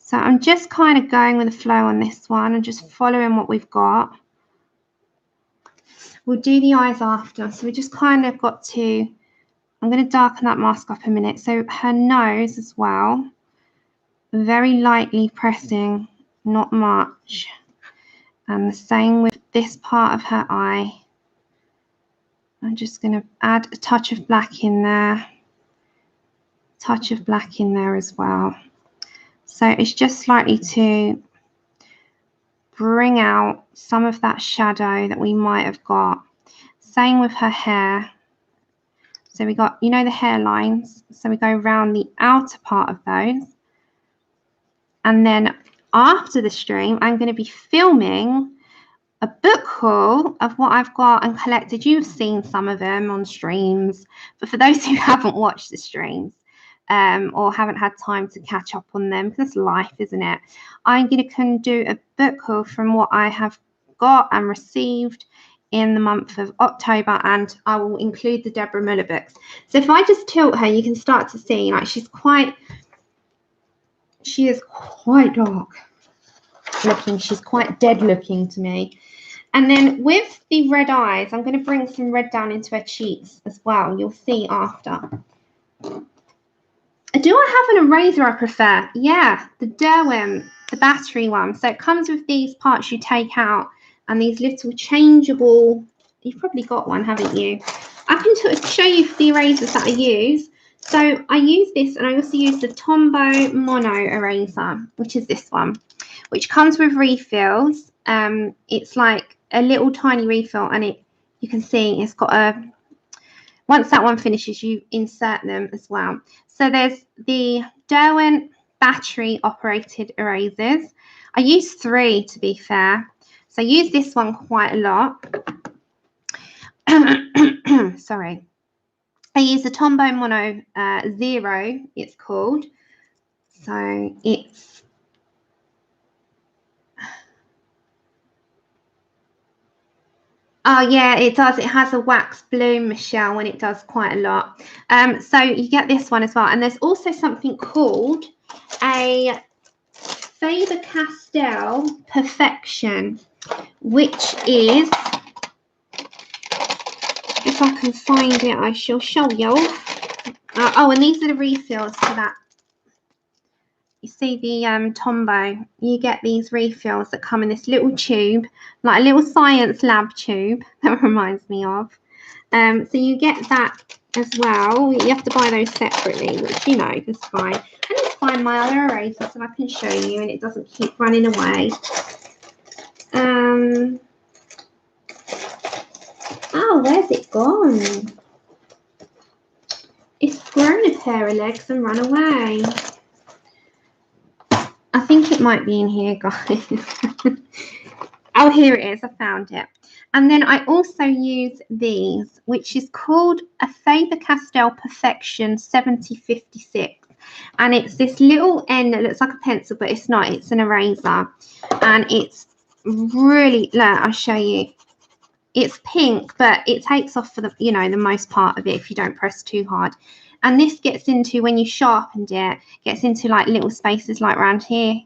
S1: So I'm just kind of going with the flow on this one and just following what we've got. We'll do the eyes after. So we just kind of got to, I'm going to darken that mask up a minute. So her nose as well, very lightly pressing, not much. And the same with this part of her eye. I'm just going to add a touch of black in there. Touch of black in there as well. So it's just slightly to bring out some of that shadow that we might have got. Same with her hair. So we got, you know, the hairlines. So we go around the outer part of those. And then after the stream, I'm going to be filming a book haul of what I've got and collected. You've seen some of them on streams, but for those who haven't watched the streams or haven't had time to catch up on them, because it's life, isn't it? I'm going to do a book haul from what I have got and received in the month of October, and I will include the Deborah Muller books. So if I just tilt her, you can start to see, like, she is quite dark looking. She's quite dead looking to me. And then with the red eyes, I'm going to bring some red down into her cheeks as well. You'll see after. Do I have an eraser I prefer? Yeah, the Derwent, the battery one. So it comes with these parts you take out and these little changeable, you've probably got one, haven't you? I can show you the erasers that I use. So I use this, and I also use the Tombow Mono eraser, which is this one, which comes with refills. It's like a little tiny refill, and you can see it's got once that one finishes, you insert them as well. So there's the Derwent battery operated erasers. I use 3 to be fair. So I use this one quite a lot. Sorry. I use the Tombow Mono 0, it's called. So it's oh yeah, it does. It has a wax bloom, Michelle, and it does quite a lot. So you get this one as well. And there's also something called a Faber-Castell Perfection, which is, if I can find it, I shall show you. Oh, and these are the refills for that. You see the Tombow, you get these refills that come in this little tube, like a little science lab tube that reminds me of. So you get that as well. You have to buy those separately, which you know is fine. I need to find my other eraser so I can show you and it doesn't keep running away. Oh, where's it gone? It's grown a pair of legs and run away. I think it might be in here, guys. Oh, here it is. I found it. And then I also use these, which is called a Faber-Castell Perfection 7056. And it's this little end that looks like a pencil, but it's not. It's an eraser. And it's really, look, I'll show you. It's pink, but it takes off for the, you know, the most part of it if you don't press too hard. And this gets into, when you sharpened it, gets into like little spaces like around here,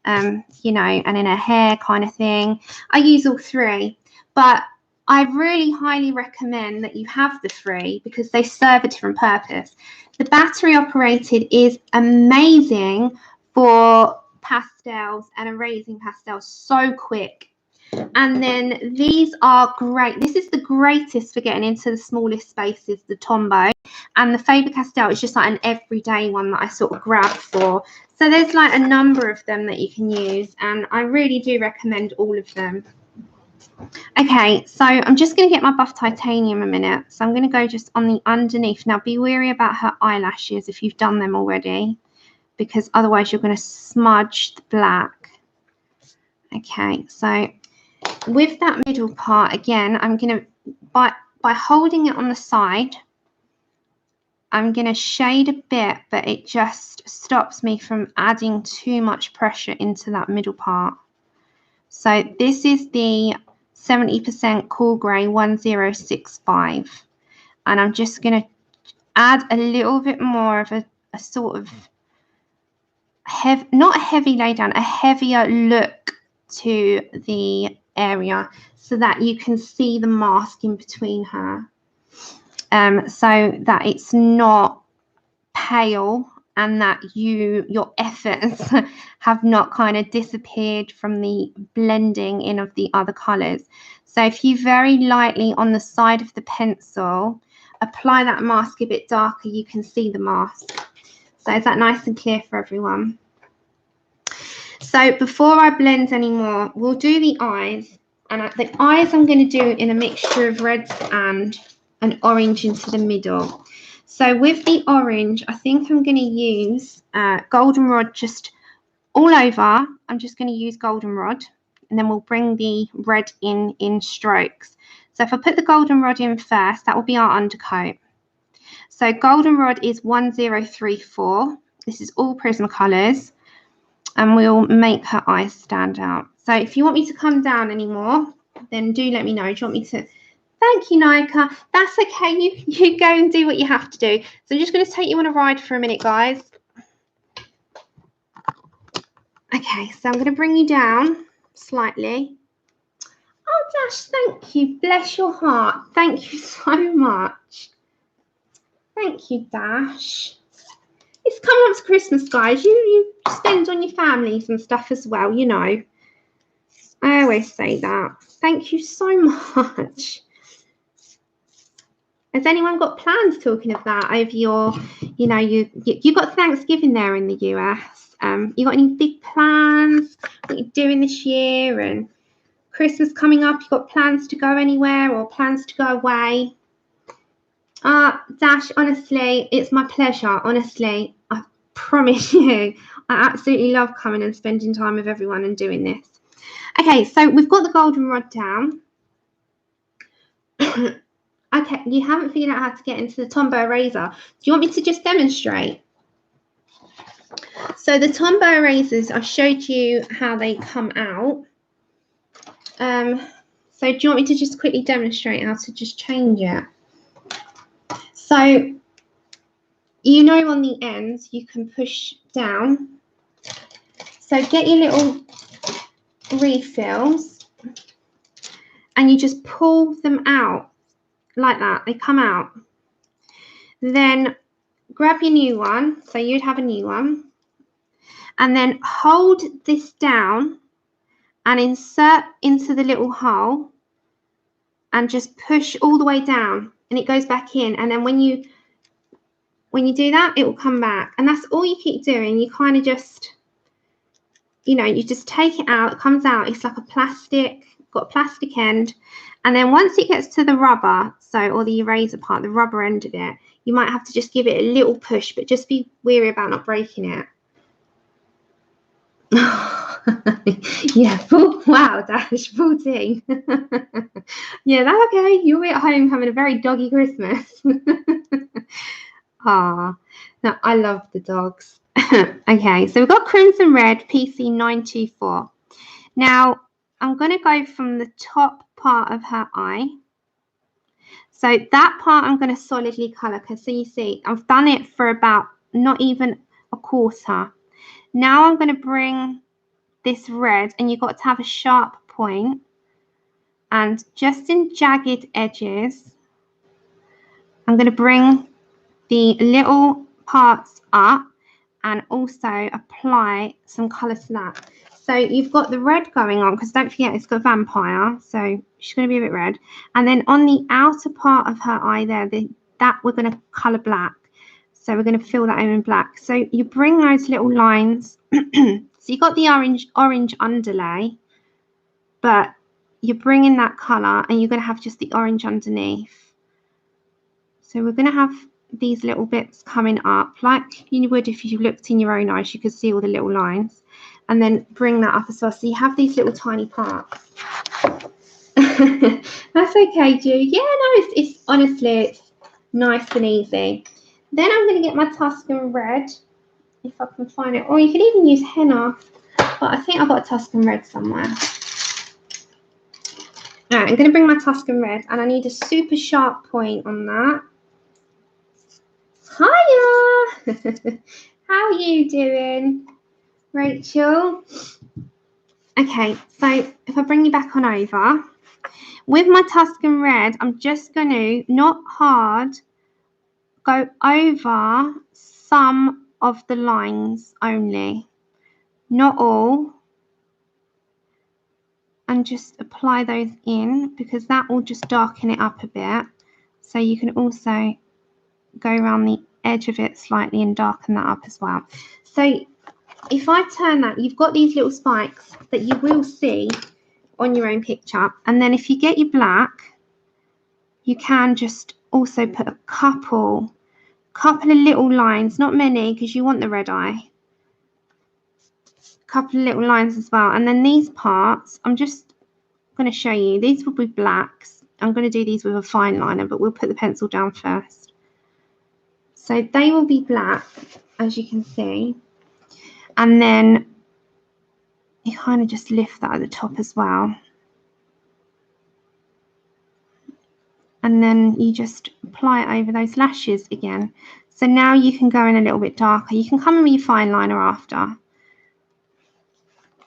S1: you know, and in her hair kind of thing. I use all 3, but I really highly recommend that you have the 3 because they serve a different purpose. The battery operated is amazing for pastels and erasing pastels so quick. And then these are great. This is the greatest for getting into the smallest spaces, the Tombow. And the Faber-Castell is just like an everyday one that I sort of grab for. So there's like a number of them that you can use. And I really do recommend all of them. Okay, so I'm just going to get my buff titanium a minute. So I'm going to go just on the underneath. Now be wary about her eyelashes if you've done them already, because otherwise you're going to smudge the black. Okay, so with that middle part, again, I'm going to, by holding it on the side, I'm going to shade a bit, but it just stops me from adding too much pressure into that middle part. So this is the 70% Cool Grey 1065. And I'm just going to add a little bit more of a sort of, not a heavy lay down, a heavier look to the area so that you can see the mask in between her, so that it's not pale and that your efforts have not kind of disappeared from the blending in of the other colors. So if you very lightly on the side of the pencil apply that mask a bit darker, you can see the mask. So is that nice and clear for everyone? So before I blend anymore, we'll do the eyes. And the eyes I'm going to do in a mixture of reds and an orange into the middle. So with the orange, I think I'm going to use goldenrod just all over. I'm just going to use goldenrod, and then we'll bring the red in strokes. So if I put the goldenrod in first, that will be our undercoat. So goldenrod is 1034. This is all Prismacolors. And we'll make her eyes stand out. So if you want me to come down anymore, then do let me know. Do you want me to? Thank you, Nika. That's okay. You go and do what you have to do. So I'm just going to take you on a ride for a minute, guys. Okay, so I'm going to bring you down slightly. Oh, Dash, thank you. Bless your heart. Thank you so much. Thank you, Dash. It's coming up to Christmas, guys. You spend on your families and stuff as well, you know. I always say that. Thank you so much. Has anyone got plans, talking of that, over your, you know, you got Thanksgiving there in the US. You got any big plans, what you're doing this year, and Christmas coming up? You got plans to go anywhere or plans to go away? Dash, honestly, it's my pleasure. Honestly, promise you, I absolutely love coming and spending time with everyone and doing this. Okay, so we've got the goldenrod down. Okay, you haven't figured out how to get into the Tombow eraser. Do you want me to just demonstrate? So the Tombow erasers, I showed you how they come out. So do you want me to just quickly demonstrate how to just change it? So, you know, on the ends, you can push down. So get your little refills and you just pull them out like that. They come out. Then grab your new one. So you'd have a new one. And then hold this down and insert into the little hole and just push all the way down and it goes back in. And then when you do that, it will come back. And that's all you keep doing. You kind of just, you know, you just take it out. It comes out. It's like a plastic, got a plastic end. And then once it gets to the rubber, or the eraser part, the rubber end of it, you might have to just give it a little push, but just be wary about not breaking it. Yeah, wow, Dash, 14. Yeah, that's okay. You'll be at home having a very doggy Christmas. Ah, no, I love the dogs. Okay, so we've got Crimson Red PC 924. Now, I'm going to go from the top part of her eye. So that part I'm going to solidly colour, because so you see, I've done it for about not even a quarter. Now I'm going to bring this red, and you've got to have a sharp point, and just in jagged edges, I'm going to bring the little parts up and also apply some colour to that. So you've got the red going on, because don't forget it's got vampire, so she's going to be a bit red. And then on the outer part of her eye there, that we're going to colour black. So we're going to fill that in black. So you bring those little lines. So you got the orange underlay, but you're bringing that colour and you're going to have just the orange underneath. So we're going to have these little bits coming up like you would if you looked in your own eyes. You could see all the little lines, and then bring that up as well. So you have these little tiny parts. That's okay, Ju. Yeah, no, it's honestly, it's nice and easy. Then I'm going to get my Tuscan Red, if I can find it, or you could even use henna, but I think I've got a Tuscan Red somewhere. All right, I'm going to bring my Tuscan Red, and I need a super sharp point on that. Hiya! How are you doing, Rachel? Okay, so if I bring you back on over, with my Tuscan Red, I'm just going to, not hard, go over some of the lines only, not all, and just apply those in, because that will just darken it up a bit. So you can also go around the edge of it slightly and darken that up as well. So if I turn that, you've got these little spikes that you will see on your own picture. And then if you get your black, you can just also put a couple of little lines, not many, because you want the red eye. A couple of little lines as well. And then these parts, I'm just going to show you. These will be blacks. I'm going to do these with a fine liner, but we'll put the pencil down first. So they will be black, as you can see. And then you kind of just lift that at the top as well. And then you just apply it over those lashes again. So now you can go in a little bit darker. You can come in with your fine liner after.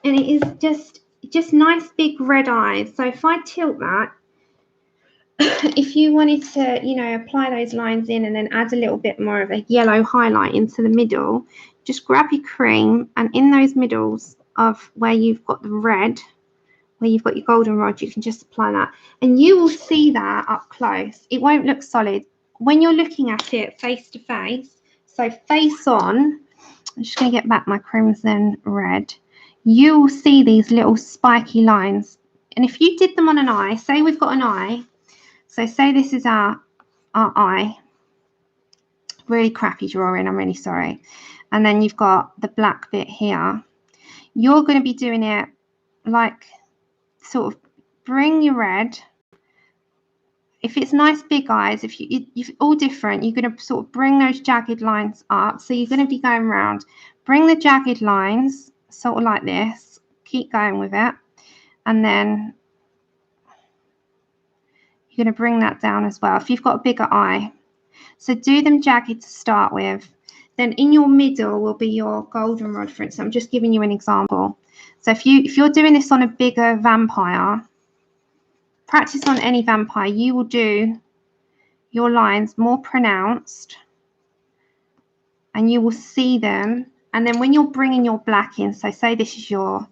S1: And it is just nice big red eyes. So if I tilt that, if you wanted to, you know, apply those lines in and then add a little bit more of a yellow highlight into the middle, just grab your cream, and in those middles of where you've got the red, where you've got your goldenrod, you can just apply that. And you will see that up close. It won't look solid. When you're looking at it face to face, so face on, I'm just going to get back my crimson red, you will see these little spiky lines. And if you did them on an eye, say we've got an eye, so say this is our eye, really crappy drawing, I'm really sorry. And then you've got the black bit here. You're going to be doing it like sort of bring your red. If it's nice big eyes, if you're all different, you're going to sort of bring those jagged lines up. So you're going to be going around, bring the jagged lines sort of like this, keep going with it, and then you're going to bring that down as well if you've got a bigger eye. So do them jagged to start with. Then in your middle will be your goldenrod, for instance. I'm just giving you an example. So if you're doing this on a bigger vampire, practice on any vampire, you will do your lines more pronounced and you will see them. And then when you're bringing your black in, so say this is your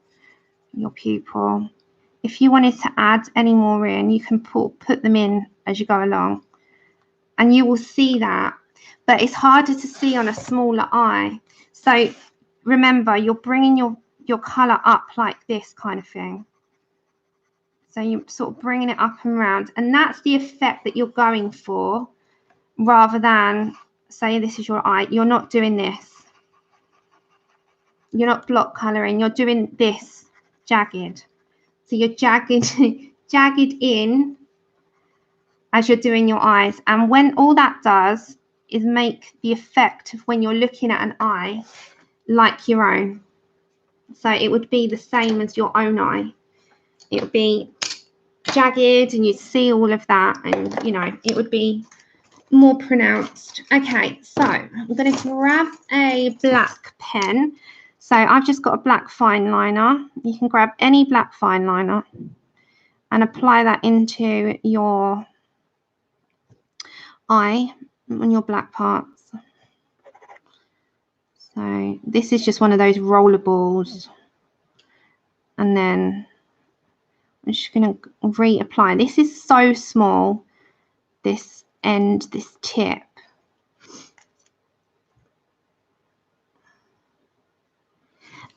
S1: pupil, if you wanted to add any more in, you can put them in as you go along and you will see that. But it's harder to see on a smaller eye. So remember, you're bringing your colour up like this kind of thing. So you're sort of bringing it up and around. And that's the effect that you're going for, rather than, say this is your eye, you're not doing this. You're not block colouring, you're doing this jagged. So you're jagged in as you're doing your eyes. And when all that does is make the effect of when you're looking at an eye like your own. So it would be the same as your own eye. It would be jagged and you'd see all of that, and you know, it would be more pronounced. Okay, so I'm going to grab a black pen. So I've just got a black fine liner. You can grab any black fine liner and apply that into your eye on your black parts. So this is just one of those roller balls, and then I'm just going to reapply. This is so small, this end, this tip.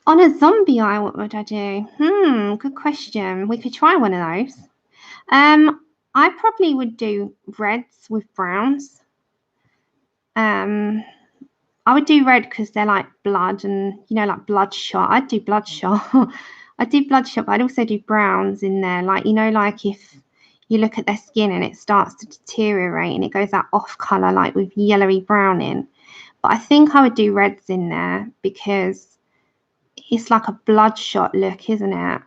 S1: On a zombie eye, what would I do? Good question. We could try one of those. I probably would do reds with browns. I would do red because they're like blood, and you know, like bloodshot. I'd do bloodshot. I do bloodshot, but I'd also do browns in there. Like, you know, like if you look at their skin and it starts to deteriorate and it goes that off color, like with yellowy brown in. But I think I would do reds in there because it's like a bloodshot look, isn't it?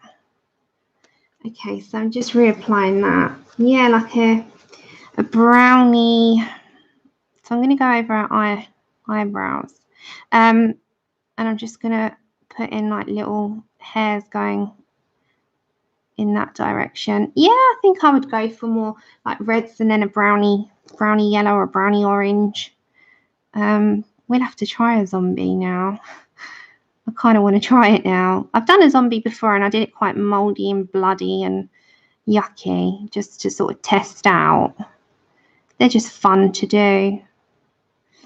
S1: Okay, so I'm just reapplying that. Yeah, like a brownie. So I'm going to go over our eyebrows. And I'm just going to put in like little hairs going in that direction. Yeah, I think I would go for more like reds and then a brownie yellow or brownie orange. We'll have to try a zombie now. I kind of want to try it now. I've done a zombie before and I did it quite moldy and bloody and yucky, just to sort of test out. They're just fun to do.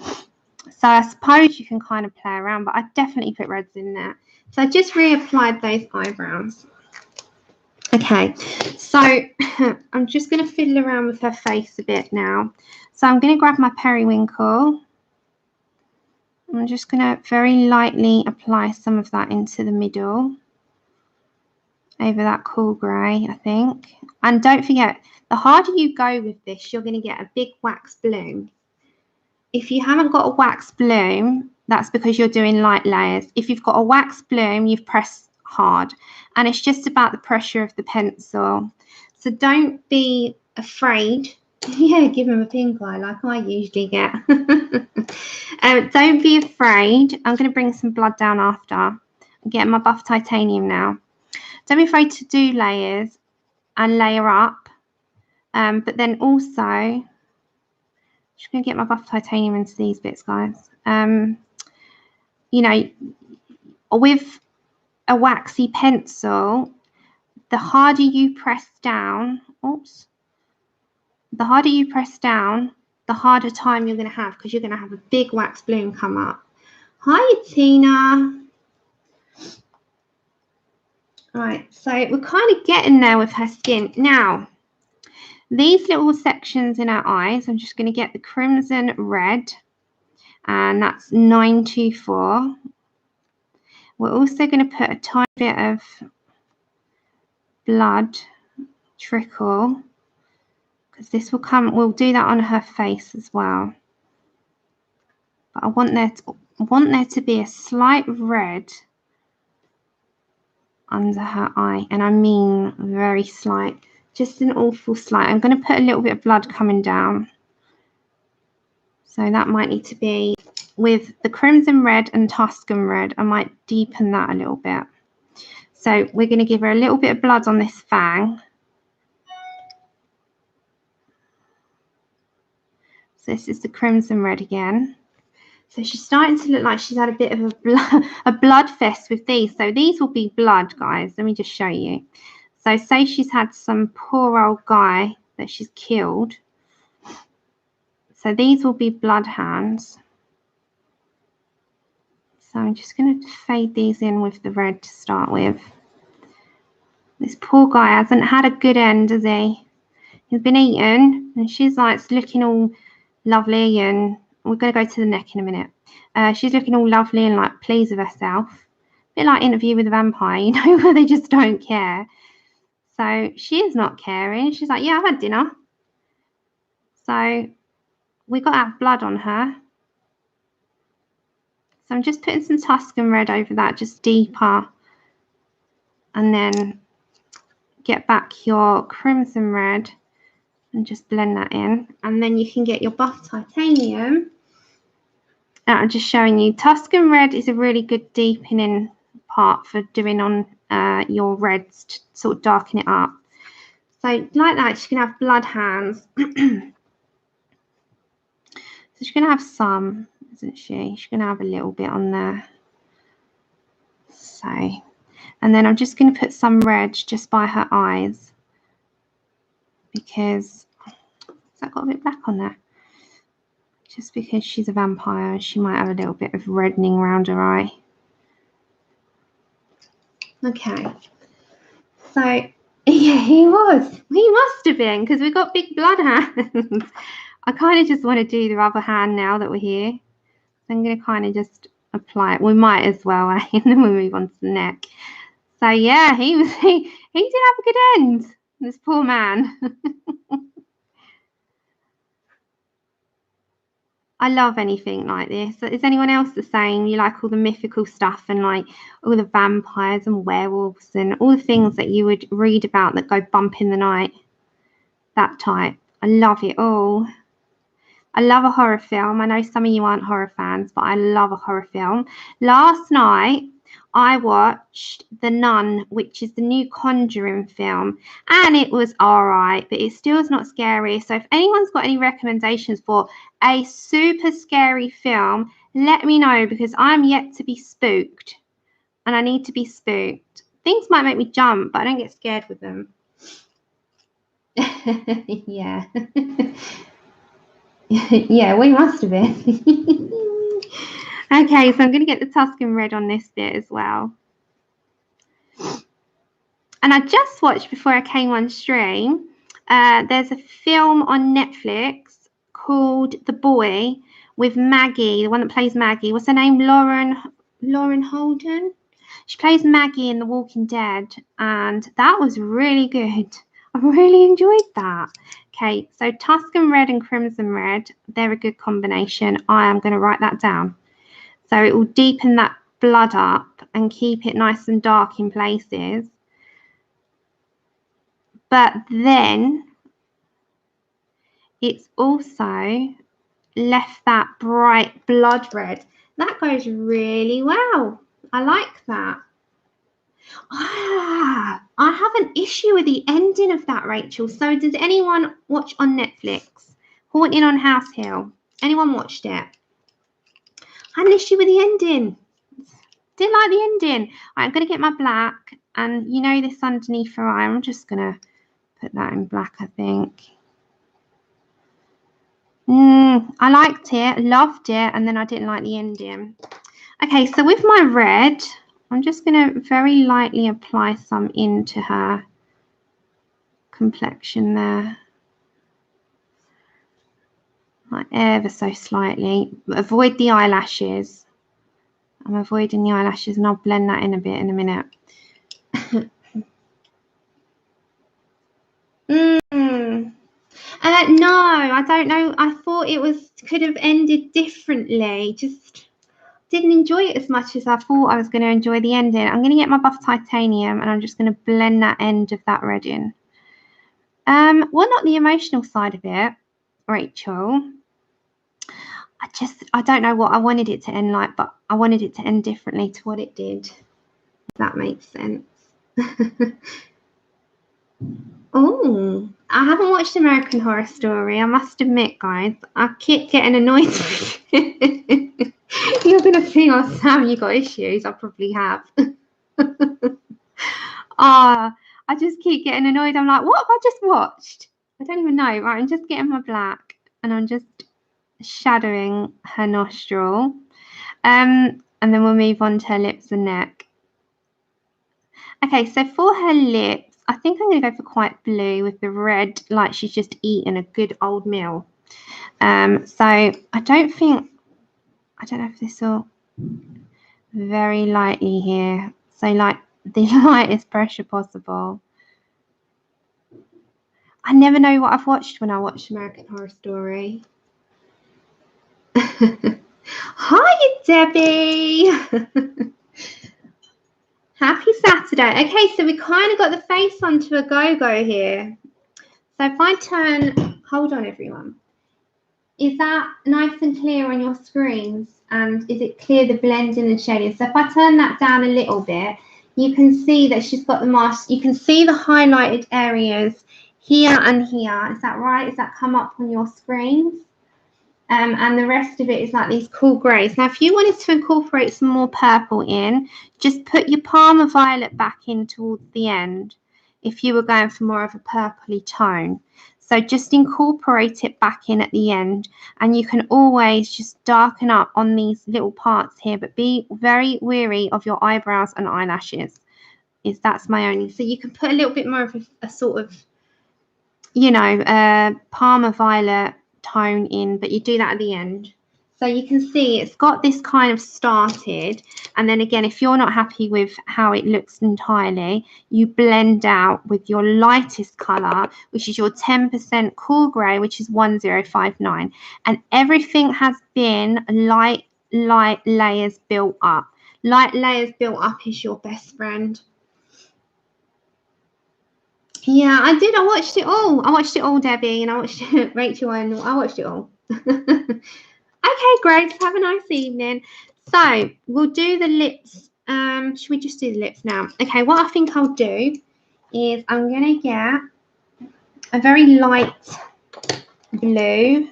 S1: So I suppose you can kind of play around, but I definitely put reds in there. So I just reapplied those eyebrows. Okay, so I'm just going to fiddle around with her face a bit now. So I'm going to grab my periwinkle. I'm just going to very lightly apply some of that into the middle, over that cool grey, I think. And don't forget, the harder you go with this, you're going to get a big wax bloom. If you haven't got a wax bloom, that's because you're doing light layers. If you've got a wax bloom, you've pressed hard. And it's just about the pressure of the pencil. So don't be afraid. Yeah, give them a pink eye like I usually get. Don't be afraid. I'm going to bring some blood down after. I'm getting my buff titanium now. Don't be afraid to do layers and layer up. But then also, just going to get my buff titanium into these bits, guys. You know, with a waxy pencil, the harder you press down, the harder you press down, the harder time you're going to have, because you're going to have a big wax bloom come up. Hi, Tina. All right, so we're kind of getting there with her skin. Now, these little sections in her eyes, I'm just going to get the crimson red and that's 924. We're also going to put a tiny bit of blood trickle, because this will come, we'll do that on her face as well. But I want there to be a slight red under her eye, and I mean very slight, just an awful slight. I'm going to put a little bit of blood coming down, so that might need to be with the crimson red and Tuscan red. I might deepen that a little bit. So we're going to give her a little bit of blood on this fang. So this is the crimson red again. So she's starting to look like she's had a bit of a blood fest with these. So these will be blood, guys. Let me just show you. So say she's had some poor old guy that she's killed. So these will be blood hands. So I'm just going to fade these in with the red to start with. This poor guy hasn't had a good end, has he? He's been eaten, and she's like looking all lovely, and we're going to go to the neck in a minute. She's looking all lovely and like pleased with herself. A bit like Interview with a Vampire, you know, where they just don't care. So she is not caring. She's like, yeah, I've had dinner. So we got to have blood on her. So I'm just putting some Tuscan red over that, just deeper. And then get back your crimson red and just blend that in. And then you can get your buff titanium. I'm just showing you, Tuscan red is a really good deepening part for doing on your reds to sort of darken it up. So like that, she's going to have blood hands. So she's going to have some, isn't she? She's going to have a little bit on there. So, and then I'm just going to put some red just by her eyes, because that got a bit black on there. Just because she's a vampire, she might have a little bit of reddening around her eye. Okay. So, yeah, he was. He must have been, because we've got big blood hands. I kind of just want to do the other hand now that we're here. So I'm going to kind of just apply it. We might as well, and then we'll move on to the neck. So, yeah, he did have a good end, this poor man. I love anything like this. Is anyone else the same? You like all the mythical stuff and like all the vampires and werewolves and all the things that you would read about that go bump in the night? That type. I love it all. I love a horror film. I know some of you aren't horror fans, but I love a horror film. Last night, I watched The Nun, which is the new Conjuring film, and it was all right, but it still is not scary. So if anyone's got any recommendations for a super scary film, let me know, because I'm yet to be spooked, and I need to be spooked. Things might make me jump, but I don't get scared with them. Yeah. Yeah, we must have been. Okay, so I'm going to get the Tuscan red on this bit as well. And I just watched, before I came on stream, there's a film on Netflix called The Boy with Maggie, the one that plays Maggie. What's her name? Lauren Holden. She plays Maggie in The Walking Dead, and that was really good. I really enjoyed that. Okay, so Tuscan red and crimson red, they're a good combination. I am going to write that down. So it will deepen that blood up and keep it nice and dark in places. But then it's also left that bright blood red. That goes really well. I like that. I have an issue with the ending of that, Rachel. So did anyone watch on Netflix Haunting on House Hill? Anyone watched it? I had an issue with the ending. Didn't like the ending. I'm going to get my black, and you know this underneath her eye. I'm just going to put that in black, I think. I liked it, loved it, and then I didn't like the ending. Okay, so with my red, I'm just going to very lightly apply some into her complexion there. like ever so slightly. Avoid the eyelashes. I'm avoiding the eyelashes, and I'll blend that in a bit in a minute. No, I don't know. I thought it could have ended differently. Just didn't enjoy it as much as I thought I was going to enjoy the ending. I'm going to get my buff titanium, and I'm just going to blend that end of that red in. Well, not the emotional side of it, Rachel. I don't know what I wanted it to end like, but I wanted it to end differently to what it did. If that makes sense. Oh, I haven't watched American Horror Story. I must admit, guys, I keep getting annoyed. You're going to think, oh, Sam, you got issues. I probably have. I just keep getting annoyed. I'm like, what have I just watched? I don't even know. Right, I'm just getting my black, and I'm just shadowing her nostril. And then we'll move on to her lips and neck. Okay, so for her lips, I think I'm going to go for quite blue with the red, like she's just eaten a good old meal. So I don't know if this will very lightly here. So like the lightest pressure possible. I never know what I've watched when I watch American Horror Story. Hi, Debbie. Happy Saturday. Okay, so we kind of got the face onto a go-go here. So if I turn, hold on everyone. Is that nice and clear on your screens? And is it clear, the blending and shading? So if I turn that down a little bit, you can see that she's got the mask. You can see the highlighted areas here and here. Is that right? Does that come up on your screens? And the rest of it is like these cool greys. Now, if you wanted to incorporate some more purple in, just put your Palmer Violet back in towards the end if you were going for more of a purpley tone. So just incorporate it back in at the end, and you can always just darken up on these little parts here, but be very wary of your eyebrows and eyelashes. That's my only. So you can put a little bit more of a sort of, you know, Palmer Violet tone in, but you do that at the end. So you can see it's got this kind of started, and then again, if you're not happy with how it looks entirely, you blend out with your lightest color, which is your 10% cool gray, which is 1059, and everything has been light layers built up. Light layers built up is your best friend. Yeah, I did. I watched it all. I watched it all, Debbie, and I watched it, Rachel, and I watched it all. Okay, great. Have a nice evening. So we'll do the lips. Should we just do the lips now? Okay, what I think I'll do is I'm going to get a very light blue,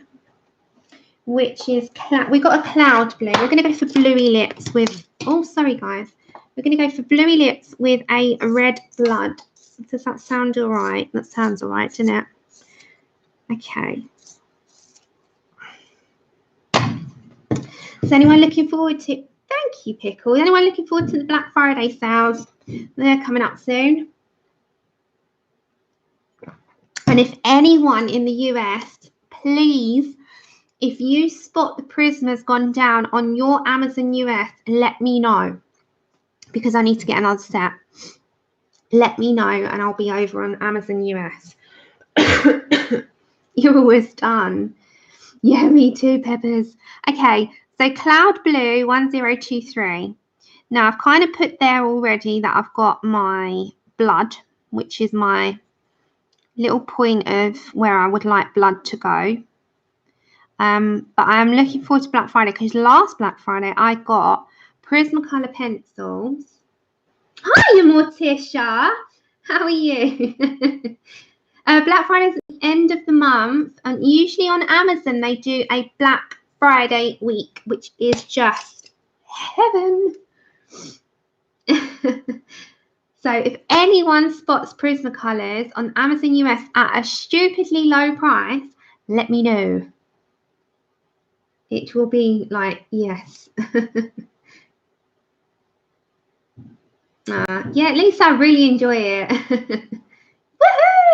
S1: which is, we got a cloud blue. We're going to go for bluey lips with, oh, sorry, guys. We're going to go for bluey lips with a red blood. Does that sound all right? That sounds all right, doesn't it? Okay. Is anyone looking forward to, thank you, Pickle. Is anyone looking forward to the Black Friday sales? They're coming up soon. And if anyone in the US, please, if you spot the Prisma's gone down on your Amazon US, let me know, because I need to get another set. Let me know and I'll be over on Amazon US. You're always done. Yeah, me too, Peppers. Okay, so Cloud Blue 1023. Now I've kind of put there already that I've got my blood, which is my little point of where I would like blood to go. But I am looking forward to Black Friday, because last Black Friday I got Prismacolor pencils. Hi, Morticia. How are you? Black Friday is at the end of the month, and usually on Amazon they do a Black Friday week, which is just heaven. So if anyone spots Prismacolors on Amazon US at a stupidly low price, let me know. It will be like, yes. Yeah, at least I really enjoy it.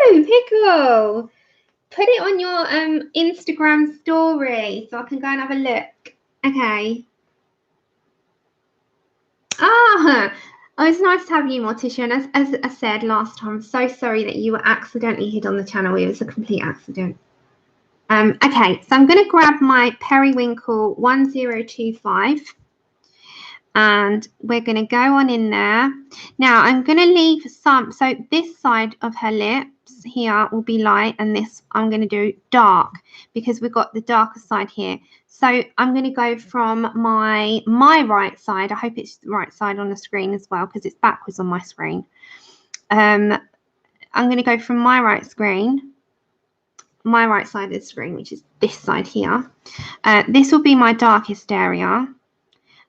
S1: Woohoo! Pickle! Put it on your Instagram story so I can go and have a look. Okay. Oh, it's nice to have you, Morticia. And as I said last time, I'm so sorry that you were accidentally hid on the channel. It was a complete accident. Okay, so I'm going to grab my Periwinkle 1025 and we're going to go on in there. Now, I'm going to leave some, so this side of her lips here will be light and this I'm going to do dark because we've got the darker side here. So I'm going to go from my right side. I hope it's the right side on the screen as well because it's backwards on my screen. I'm going to go from my right side of the screen, which is this side here. This will be my darkest area.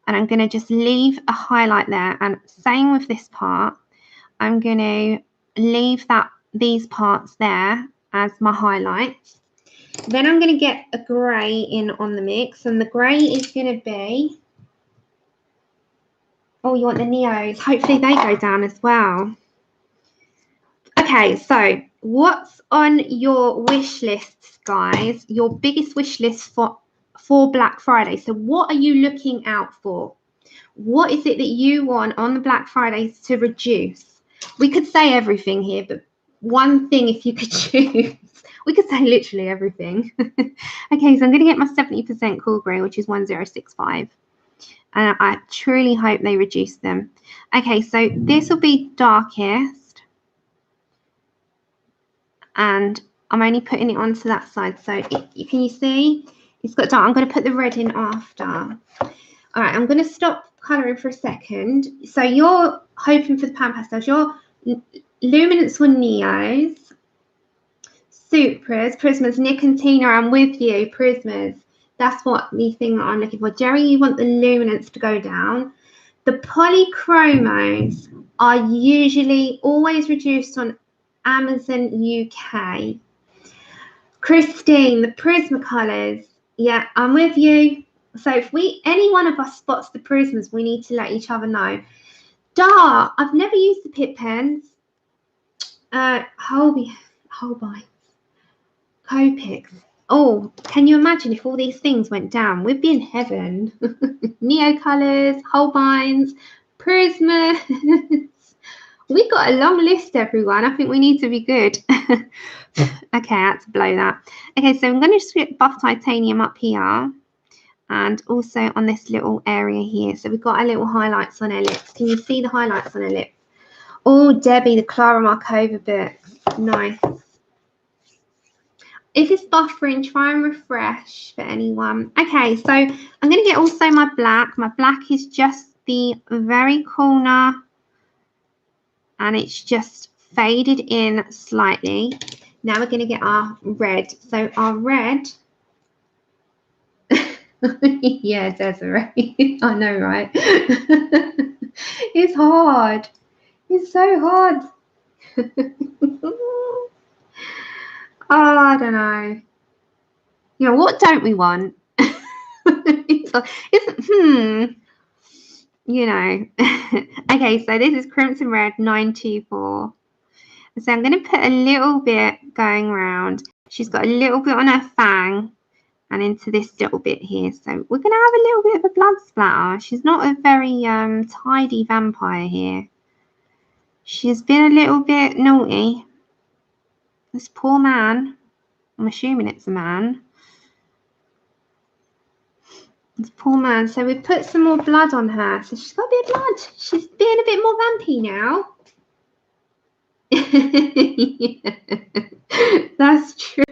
S1: And I'm going to just leave a highlight there. And same with this part, I'm going to leave these parts there as my highlights. Then I'm going to get a grey in on the mix. And the grey is going to be, oh, you want the Neos. Hopefully they go down as well. Okay, so what's on your wish lists, guys? Your biggest wish list for Black Friday. So what are you looking out for? What is it that you want on the Black Fridays to reduce? We could say everything here, but one thing if you could choose. We could say literally everything. Okay, so I'm going to get my 70% cool grey, which is 1065. And I truly hope they reduce them. Okay, so this will be darkest. And I'm only putting it onto that side. So can you see? It's got dark. I'm going to put the red in after. All right, I'm going to stop colouring for a second. So you're hoping for the pan pastels. Your luminance were Neos. Supras, Prismas, Nick and Tina, I'm with you. Prismas. That's what the thing that I'm looking for. Jerry, you want the luminance to go down. The polychromos are usually always reduced on Amazon UK. Christine, the Prismacolors. Yeah, I'm with you. So if any one of us spots the Prismas, we need to let each other know. Dar, I've never used the Pit Pens. Holbeins, Copics. Oh, can you imagine if all these things went down? We'd be in heaven. Neo Colours, Holbeins, Prismas. We've got a long list, everyone. I think we need to be good. Okay, I had to blow that. Okay, so I'm going to just get buff titanium up here. And also on this little area here. So we've got our little highlights on our lips. Can you see the highlights on our lips? Oh, Debbie, the Clara Markova books. Nice. If it's buffering, try and refresh for anyone. Okay, so I'm going to get also my black. My black is just the very corner. And it's just faded in slightly. Now we're going to get our red. So our red... Yeah, Desiree. I know, right? It's hard. It's so hard. Oh, I don't know. You know, what don't we want? You know. Okay, so this is Crimson Red 924. So I'm going to put a little bit going around. She's got a little bit on her fang. And into this little bit here. So we're going to have a little bit of a blood splatter. She's not a very tidy vampire here. She's been a little bit naughty. This poor man. I'm assuming it's a man. This poor man. So we've put some more blood on her. So she's got a bit of blood. She's being a bit more vampy now. Yeah. That's true.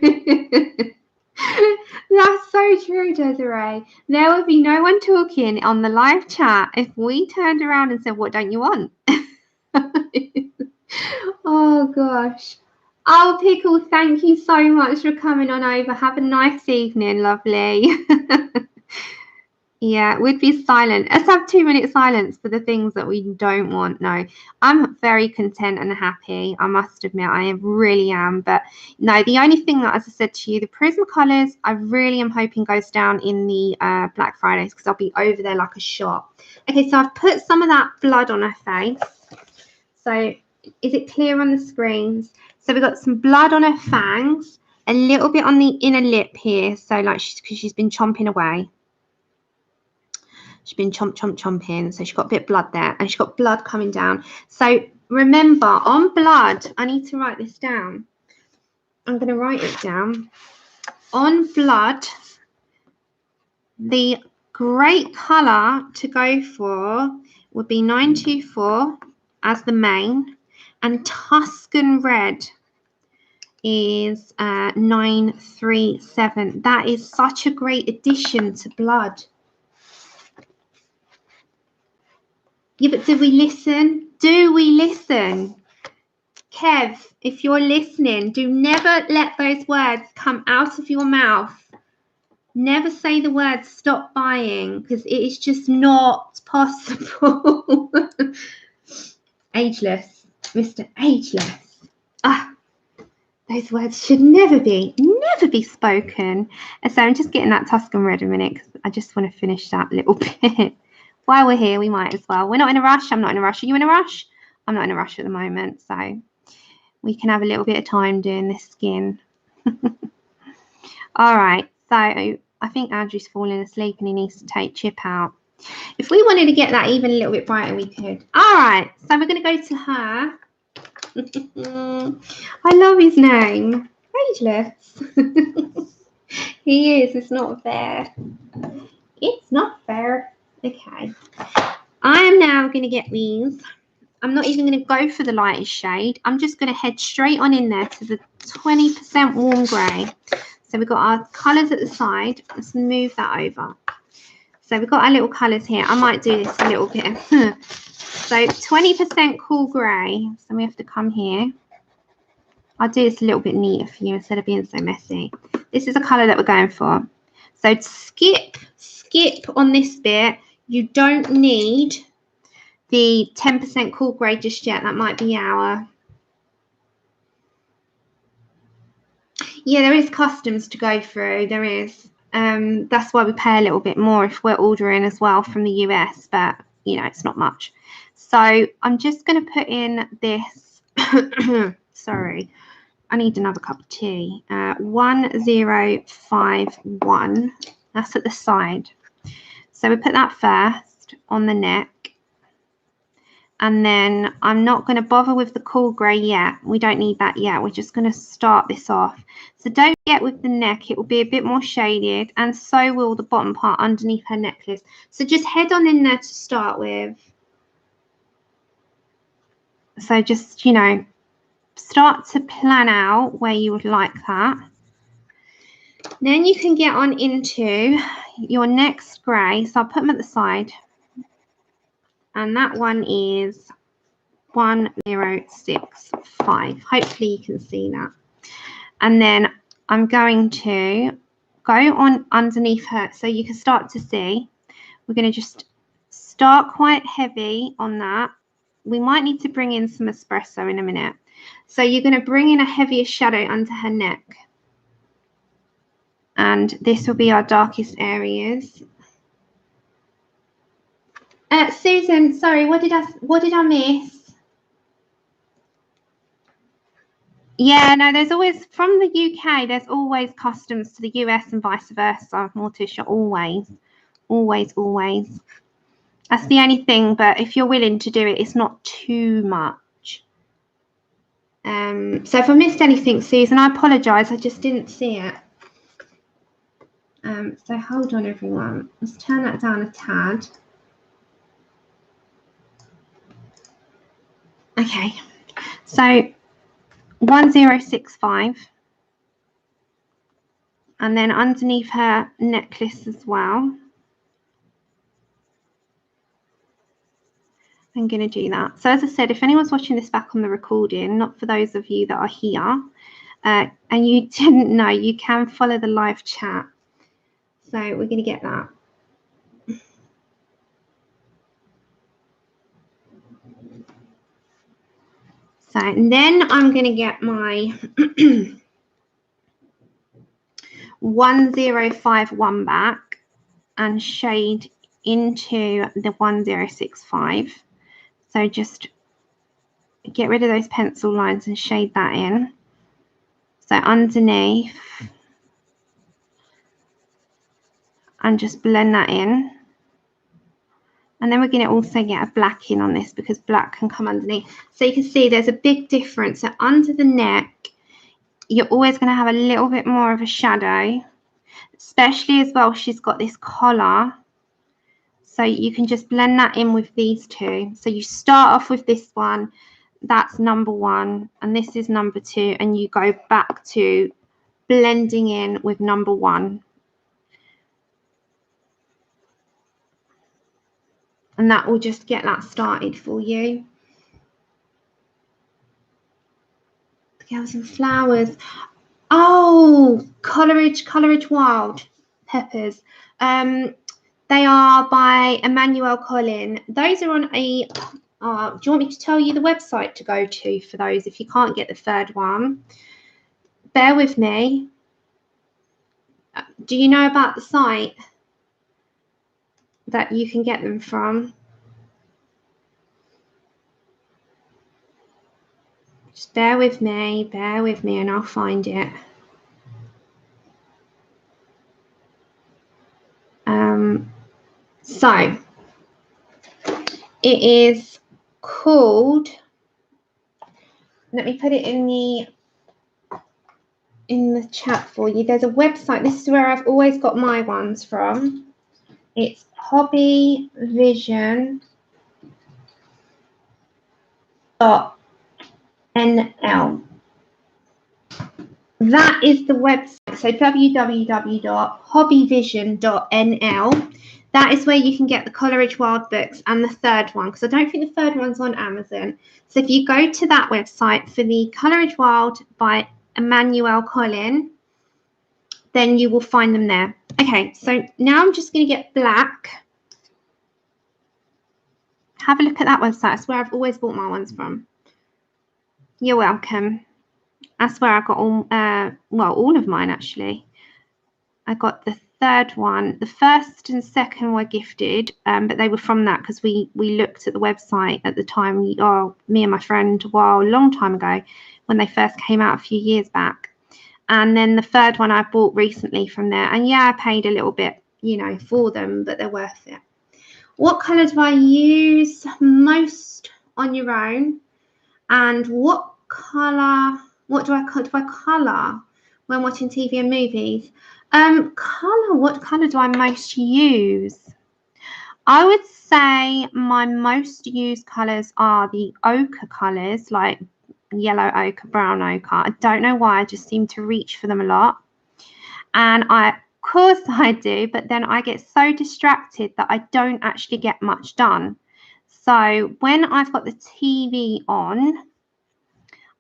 S1: That's so true, Desiree. There would be no one talking on the live chat if we turned around and said, what don't you want? Oh, gosh. Oh, Pickle, thank you so much for coming on over. Have a nice evening, lovely. Yeah, we'd be silent. Let's have 2 minute silence for the things that we don't want. No, I'm very content and happy. I must admit, I really am. But no, the only thing that, as I said to you, the Prismacolors, I really am hoping goes down in the Black Fridays because I'll be over there like a shot. Okay, so I've put some of that blood on her face. So is it clear on the screens? So we've got some blood on her fangs. a little bit on the inner lip here. So like because she's been chomping away. She's been chomping. So she's got a bit of blood there, and she's got blood coming down. So remember, on blood, I need to write this down. I'm going to write it down. On blood, the great colour to go for would be 924 as the main, and Tuscan red is 937. That is such a great addition to blood. Yeah, but do we listen? Do we listen? Kev, if you're listening, do never let those words come out of your mouth. Never say the word stop buying, because it is just not possible. Ageless, Mr. Ageless. Ah, those words should never be spoken. And so I'm just getting that Tuscan red a minute, because I just want to finish that little bit. While we're here, we might as well. We're not in a rush. I'm not in a rush. Are you in a rush? I'm not in a rush at the moment, so we can have a little bit of time doing this skin. All right, so I think Andrew's falling asleep and he needs to take Chip out. If we wanted to get that even a little bit brighter, we could. All right, so we're going to go to her. I love his name. Ageless. He is. It's not fair. It's not fair. Okay. I am now going to get these. I'm not even going to go for the lightest shade. I'm just going to head straight on in there to the 20% warm grey. So we've got our colours at the side. Let's move that over. So we've got our little colours here. I might do this a little bit. So 20% cool grey. So we have to come here. I'll do this a little bit neater for you instead of being so messy. This is a colour that we're going for. So skip on this bit. You don't need the 10% cool grey just yet. That might be our... Yeah, there is customs to go through. There is. That's why we pay a little bit more if we're ordering as well from the US, but you know, it's not much. So I'm just going to put in this. Sorry, I need another cup of tea. 1051. That's at the side. So we put that first on the neck. And then I'm not going to bother with the cool grey yet. We don't need that yet. We're just going to start this off. So don't forget with the neck, it will be a bit more shaded, and so will the bottom part underneath her necklace. So just head on in there to start with. So just, you know, start to plan out where you would like that. Then you can get on into your next grey. So I'll put them at the side. And that one is 1065. Hopefully you can see that. And then I'm going to go on underneath her so you can start to see. We're going to just start quite heavy on that. We might need to bring in some espresso in a minute. So you're going to bring in a heavier shadow under her neck. And this will be our darkest areas. Susan, sorry, what did I miss? Yeah, no, there's always, from the UK, there's always customs to the US and vice versa. Morticia, always. That's the only thing, but if you're willing to do it, it's not too much. So if I missed anything, Susan, I apologise. I just didn't see it. So hold on, everyone. Let's turn that down a tad. Okay, so 1065, and then underneath her necklace as well. I'm going to do that. So as I said, if anyone's watching this back on the recording, not for those of you that are here, and you didn't know, you can follow the live chat. So we're going to get that. So, and then I'm going to get my 1051 back and shade into the 1065. So just get rid of those pencil lines and shade that in. So underneath, and just blend that in. And then we're going to also get a black in on this because black can come underneath. So you can see there's a big difference. So under the neck, you're always going to have a little bit more of a shadow, especially as well she's got this collar. So you can just blend that in with these two. So you start off with this one, that's number 1, and this is number 2, and you go back to blending in with number 1. And that will just get that started for you. The Girls and Flowers. Oh, Coleridge Wild Peppers. They are by Emmanuel Collin. Those are on a... do you want me to tell you the website to go to for those if you can't get the third one? Bear with me. Do you know about the site that you can get them from? Just bear with me, and I'll find it. So it is called, let me put it in the chat for you. There's a website. This is where I've always got my ones from. It's hobbyvision.nl. That is the website. So www.hobbyvision.nl. That is where you can get the Coleridge Wild books and the third one, because I don't think the third one's on Amazon. So if you go to that website for the Coleridge Wild by Emmanuel Collin, then you will find them there. Okay, so now I'm just going to get black. Have a look at that website. That's where I've always bought my ones from. You're welcome. That's where I got all, well, all of mine actually. I got the third one. The first and second were gifted, but they were from that because we looked at the website at the time. Me and my friend, a long time ago, when they first came out a few years back. And then the third one I bought recently from there. And yeah, I paid a little bit, you know, for them, but they're worth it. What colour do I use most on your own? And what colour, what do I colour when watching TV and movies? What colour do I most use? I would say my most used colours are the ochre colours, like yellow ochre, brown ochre. I don't know why, I just seem to reach for them a lot. And of course I do, but then I get so distracted that I don't actually get much done. So when I've got the TV on,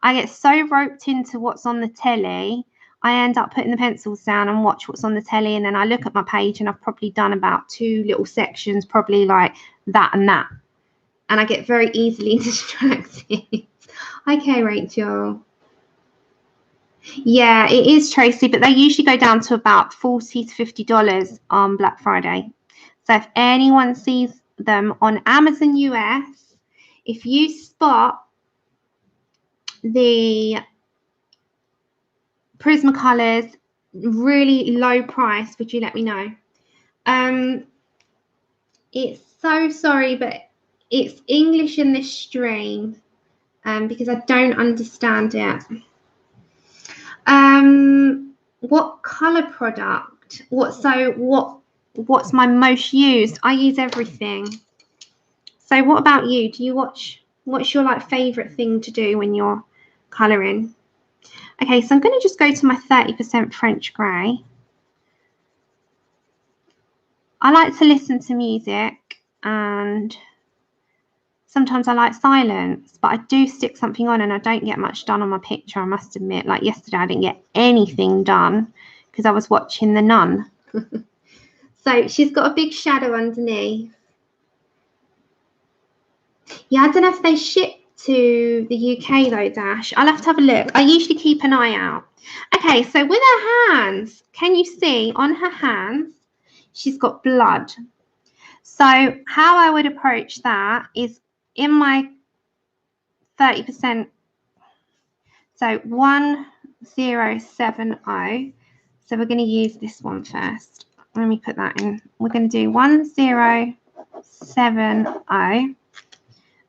S1: I get so roped into what's on the telly, I end up putting the pencils down and watch what's on the telly, and then I look at my page and I've probably done about 2 little sections, probably like that and that. And I get very easily distracted. Okay, Rachel. Yeah, it is, Tracy, but they usually go down to about $40 to $50 on Black Friday. So if anyone sees them on Amazon US, if you spot the Prismacolors really low price, would you let me know? It's so sorry, but it's English in this stream because I don't understand it. What color product? What's my most used? I use everything. So what about you? Do you watch? What's your like favorite thing to do when you're coloring? Okay, so I'm going to just go to my 30% French grey. I like to listen to music, and sometimes I like silence, but I do stick something on and I don't get much done on my picture, I must admit. Like yesterday, I didn't get anything done because I was watching The Nun. So she's got a big shadow underneath. Yeah, I don't know if they ship to the UK though, Dash. I'll have to have a look. I usually keep an eye out. Okay, so with her hands, can you see on her hands, she's got blood. So how I would approach that is in my 30%. So 1, 1070. So we're going to use this one first. Let me put that in. We're going to do 1070.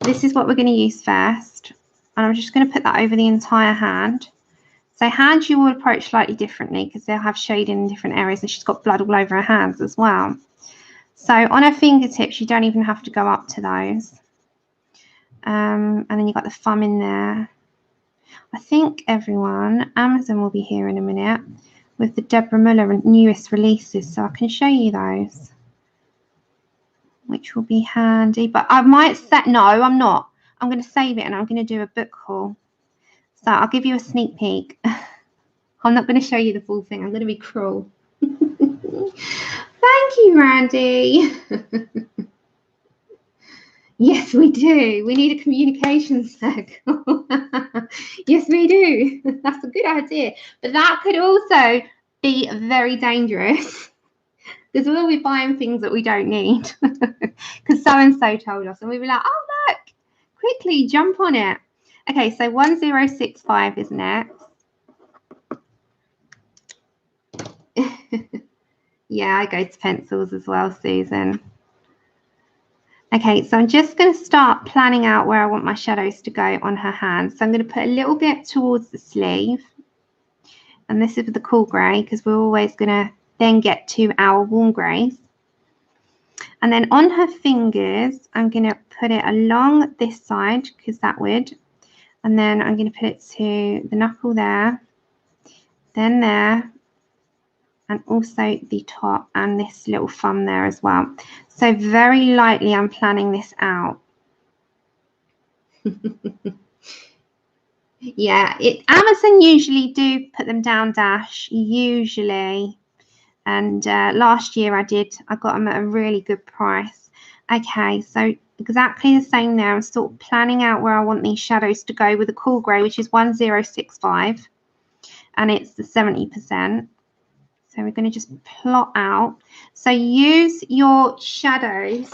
S1: This is what we're going to use first. And I'm just going to put that over the entire hand. So hands you will approach slightly differently because they'll have shading in different areas, and she's got blood all over her hands as well. So on her fingertips, you don't even have to go up to those. And then you've got the thumb in there. I think everyone, Amazon will be here in a minute with the Deborah Muller newest releases, so I can show you those, which will be handy. But I might set, no, I'm not. I'm going to save it and I'm going to do a book haul. So I'll give you a sneak peek. I'm not going to show you the full thing. I'm going to be cruel. Thank you, Randy. Yes, we do. We need a communications circle. Yes, we do. That's a good idea. But that could also be very dangerous because we'll be buying things that we don't need because so-and-so told us. And we'll be like, oh, look, quickly jump on it. Okay, so 1065 is next. Yeah, I go to pencils as well, Susan. Okay, so I'm just going to start planning out where I want my shadows to go on her hands. So I'm going to put a little bit towards the sleeve. And this is the cool grey because we're always going to then get to our warm greys. And then on her fingers, I'm going to put it along this side because that would. And then I'm going to put it to the knuckle there, then there, and also the top and this little thumb there as well. So very lightly I'm planning this out. Yeah, Amazon usually do put them down dash, usually. And last year I got them at a really good price. Okay, so exactly the same there. I'm sort of planning out where I want these shadows to go with the cool grey, which is 1065. And it's the 70%. So we're going to just plot out. So use your shadows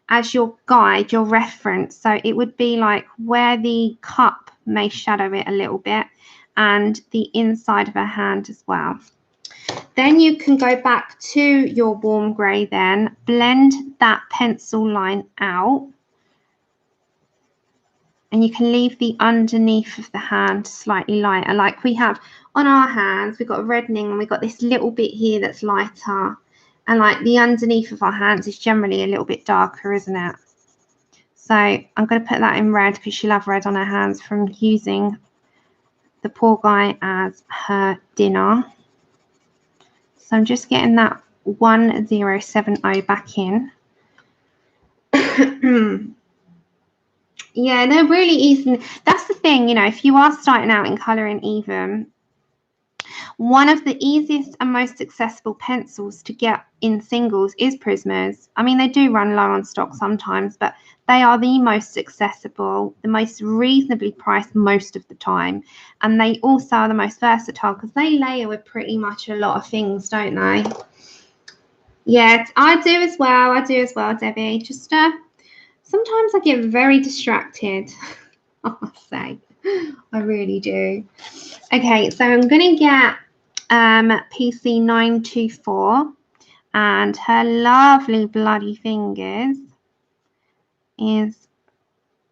S1: as your guide, your reference. So it would be like where the cup may shadow it a little bit and the inside of her hand as well. Then you can go back to your warm grey then, blend that pencil line out. And you can leave the underneath of the hand slightly lighter. Like we have on our hands, we've got a reddening and we've got this little bit here that's lighter. And like the underneath of our hands is generally a little bit darker, isn't it? So I'm going to put that in red because she'll have red on her hands from using the poor guy as her dinner. So I'm just getting that 1070 back in. Yeah, they're really easy. That's the thing, you know, if you are starting out in colouring even, one of the easiest and most accessible pencils to get in singles is Prismas. I mean, they do run low on stock sometimes, but they are the most accessible, the most reasonably priced most of the time. And they also are the most versatile because they layer with pretty much a lot of things, don't they? Yeah, I do as well, Debbie. Just sometimes I get very distracted, I must say. I really do. Okay, so I'm going to get PC 924 and her lovely bloody fingers is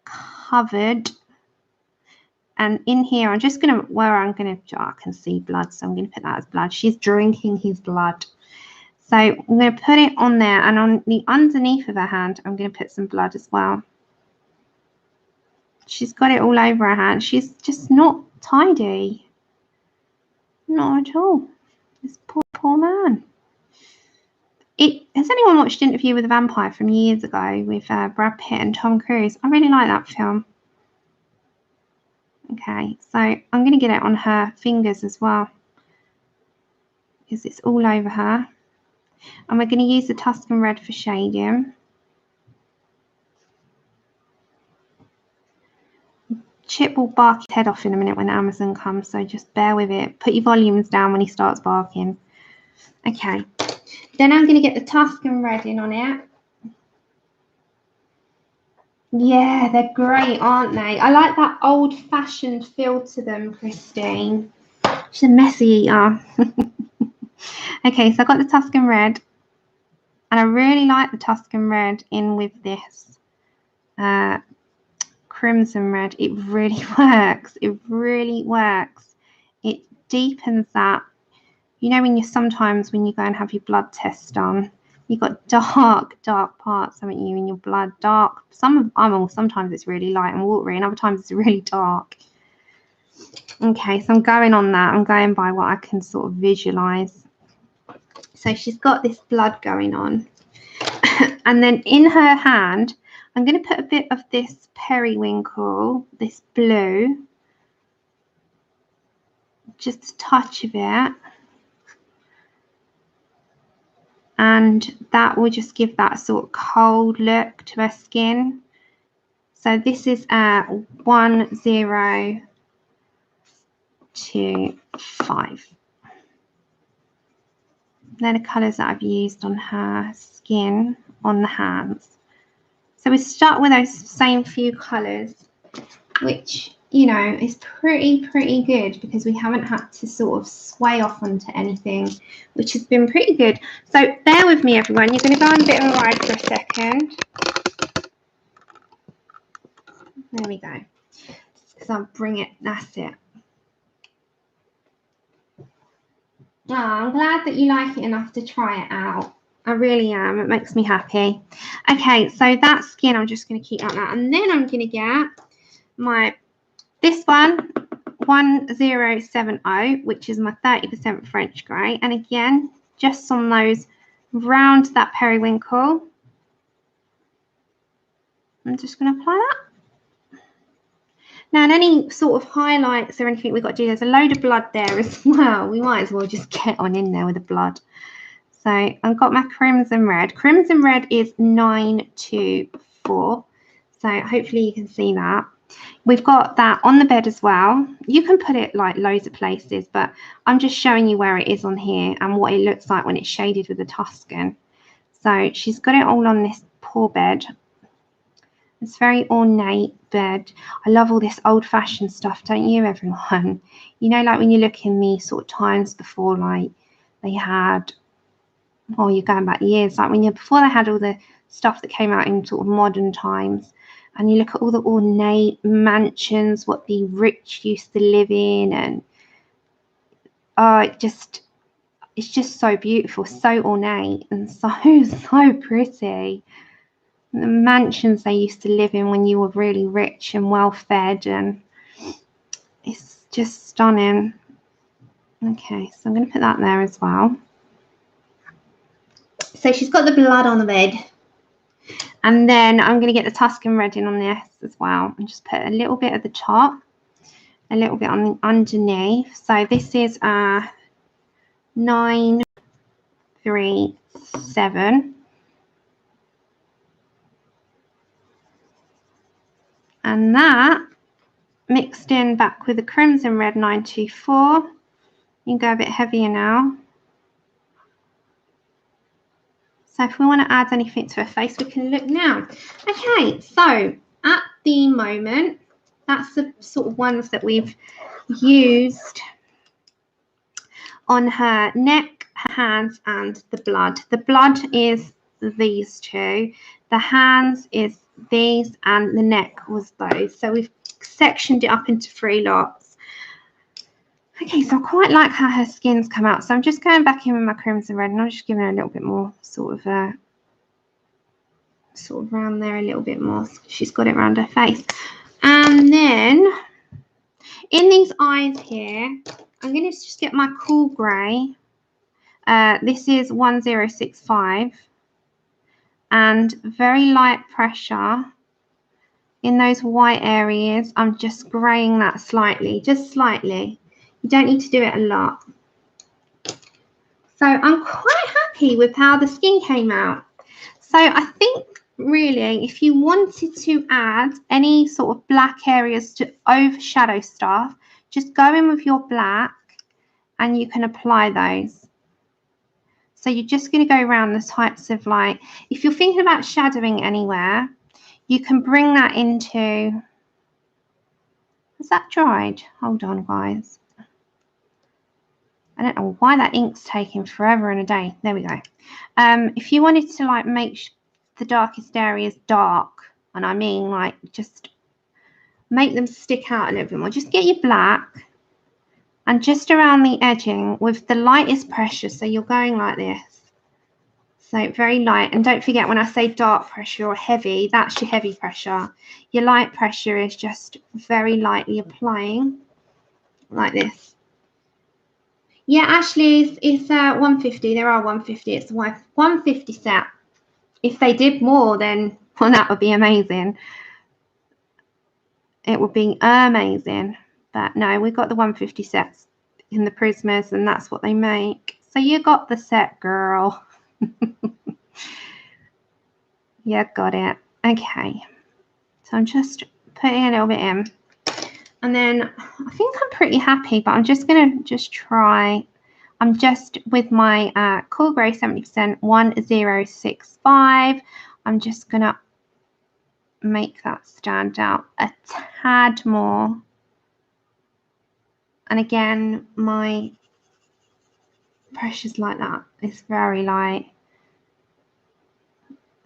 S1: covered. And in here, I'm just going to, I can see blood, so I'm going to put that as blood. She's drinking his blood. So I'm going to put it on there, and on the underneath of her hand, I'm going to put some blood as well. She's got it all over her hand. She's just not tidy. Not at all. This poor man. Has anyone watched Interview with a Vampire from years ago with Brad Pitt and Tom Cruise? I really like that film. Okay, so I'm going to get it on her fingers as well because it's all over her. And we're going to use the Tuscan Red for shading. Chip will bark his head off in a minute when Amazon comes, so just bear with it. Put your volumes down when he starts barking. Okay, then I'm going to get the Tuscan Red in on it. Yeah, they're great, aren't they? I like that old-fashioned feel to them, Christine. She's a messy eater. Okay, so I've got the Tuscan Red. And I really like the Tuscan Red in with this Crimson Red. It really works. It really works. It deepens that. You know, when you sometimes when you go and have your blood test done, you've got dark parts, haven't you, in your blood? Dark. Sometimes it's really light and watery, and other times it's really dark. Okay, so I'm going on that. I'm going by what I can sort of visualize. So she's got this blood going on. And then in her hand, I'm going to put a bit of this periwinkle, this blue, just a touch of it. And that will just give that sort of cold look to her skin. So this is 1025. They're the colours that I've used on her skin, on the hands. So we start with those same few colours, which, you know, is pretty good because we haven't had to sort of sway off onto anything, which has been pretty good. So bear with me, everyone. You're going to go on a bit of a ride for a second. There we go. Because I'll bring it. That's it. Oh, I'm glad that you like it enough to try it out. I really am. It makes me happy. Okay, so that skin, I'm just going to keep like that. And then I'm going to get this one, 1070, which is my 30% French grey. And again, just on those, round that periwinkle. I'm just going to apply that. Now, in any sort of highlights or anything we've got to do, there's a load of blood there as well. We might as well just get on in there with the blood. So I've got my Crimson Red. Crimson Red is 924. So hopefully you can see that. We've got that on the bed as well. You can put it like loads of places, but I'm just showing you where it is on here and what it looks like when it's shaded with the Tuscan. So she's got it all on this poor bed. It's very ornate bed. I love all this old-fashioned stuff, don't you, everyone? You know, like when you look in the sort of times before, like they had, oh, you're going back years, like before they had all the stuff that came out in sort of modern times, and you look at all the ornate mansions, what the rich used to live in, and oh, it's just so beautiful, so ornate, and so pretty. The mansions they used to live in when you were really rich and well fed, and it's just stunning. Okay, so I'm going to put that there as well. So she's got the blood on the bed, and then I'm going to get the Tuscan Red in on this as well, and just put a little bit at the top, a little bit on the underneath. So this is 937. And that mixed in back with the Crimson Red 924. You can go a bit heavier now. So if we want to add anything to her face, we can look now. Okay, so at the moment, that's the sort of ones that we've used on her neck, her hands, and the blood. The blood is these two. The hands is these, and the neck was those. So we've sectioned it up into 3 lots. Okay, so I quite like how her skin's come out. So I'm just going back in with my Crimson Red, and I'm just giving her a little bit more sort of around there a little bit more. She's got it around her face. And then in these eyes here, I'm going to just get my cool grey. This is 1065. And very light pressure in those white areas. I'm just greying that slightly, just slightly. You don't need to do it a lot. So I'm quite happy with how the skin came out. So I think really if you wanted to add any sort of black areas to overshadow stuff, just go in with your black and you can apply those. So you're just going to go around the types of, like, if you're thinking about shadowing anywhere, you can bring that into, is that dried? Hold on, guys. I don't know why that ink's taking forever and a day. There we go. If you wanted to like make the darkest areas dark, and I mean like just make them stick out a little bit more, just get your black and just around the edging with the lightest pressure. So you're going like this. So very light. And don't forget, when I say dark pressure or heavy, that's your heavy pressure. Your light pressure is just very lightly applying like this. Yeah, Ashley, it's 150. There are 150. It's 150 set. If they did more, then well, that would be amazing. It would be amazing. But no, we've got the 150 sets in the Prismas, and that's what they make. So you got the set, girl. Yeah, got it. Okay. So I'm just putting a little bit in. And then I think I'm pretty happy, but I'm just going to try. I'm just with my Cool Grey 70% 1065. I'm just going to make that stand out a tad more. And again, my pressure's like that. It's very light.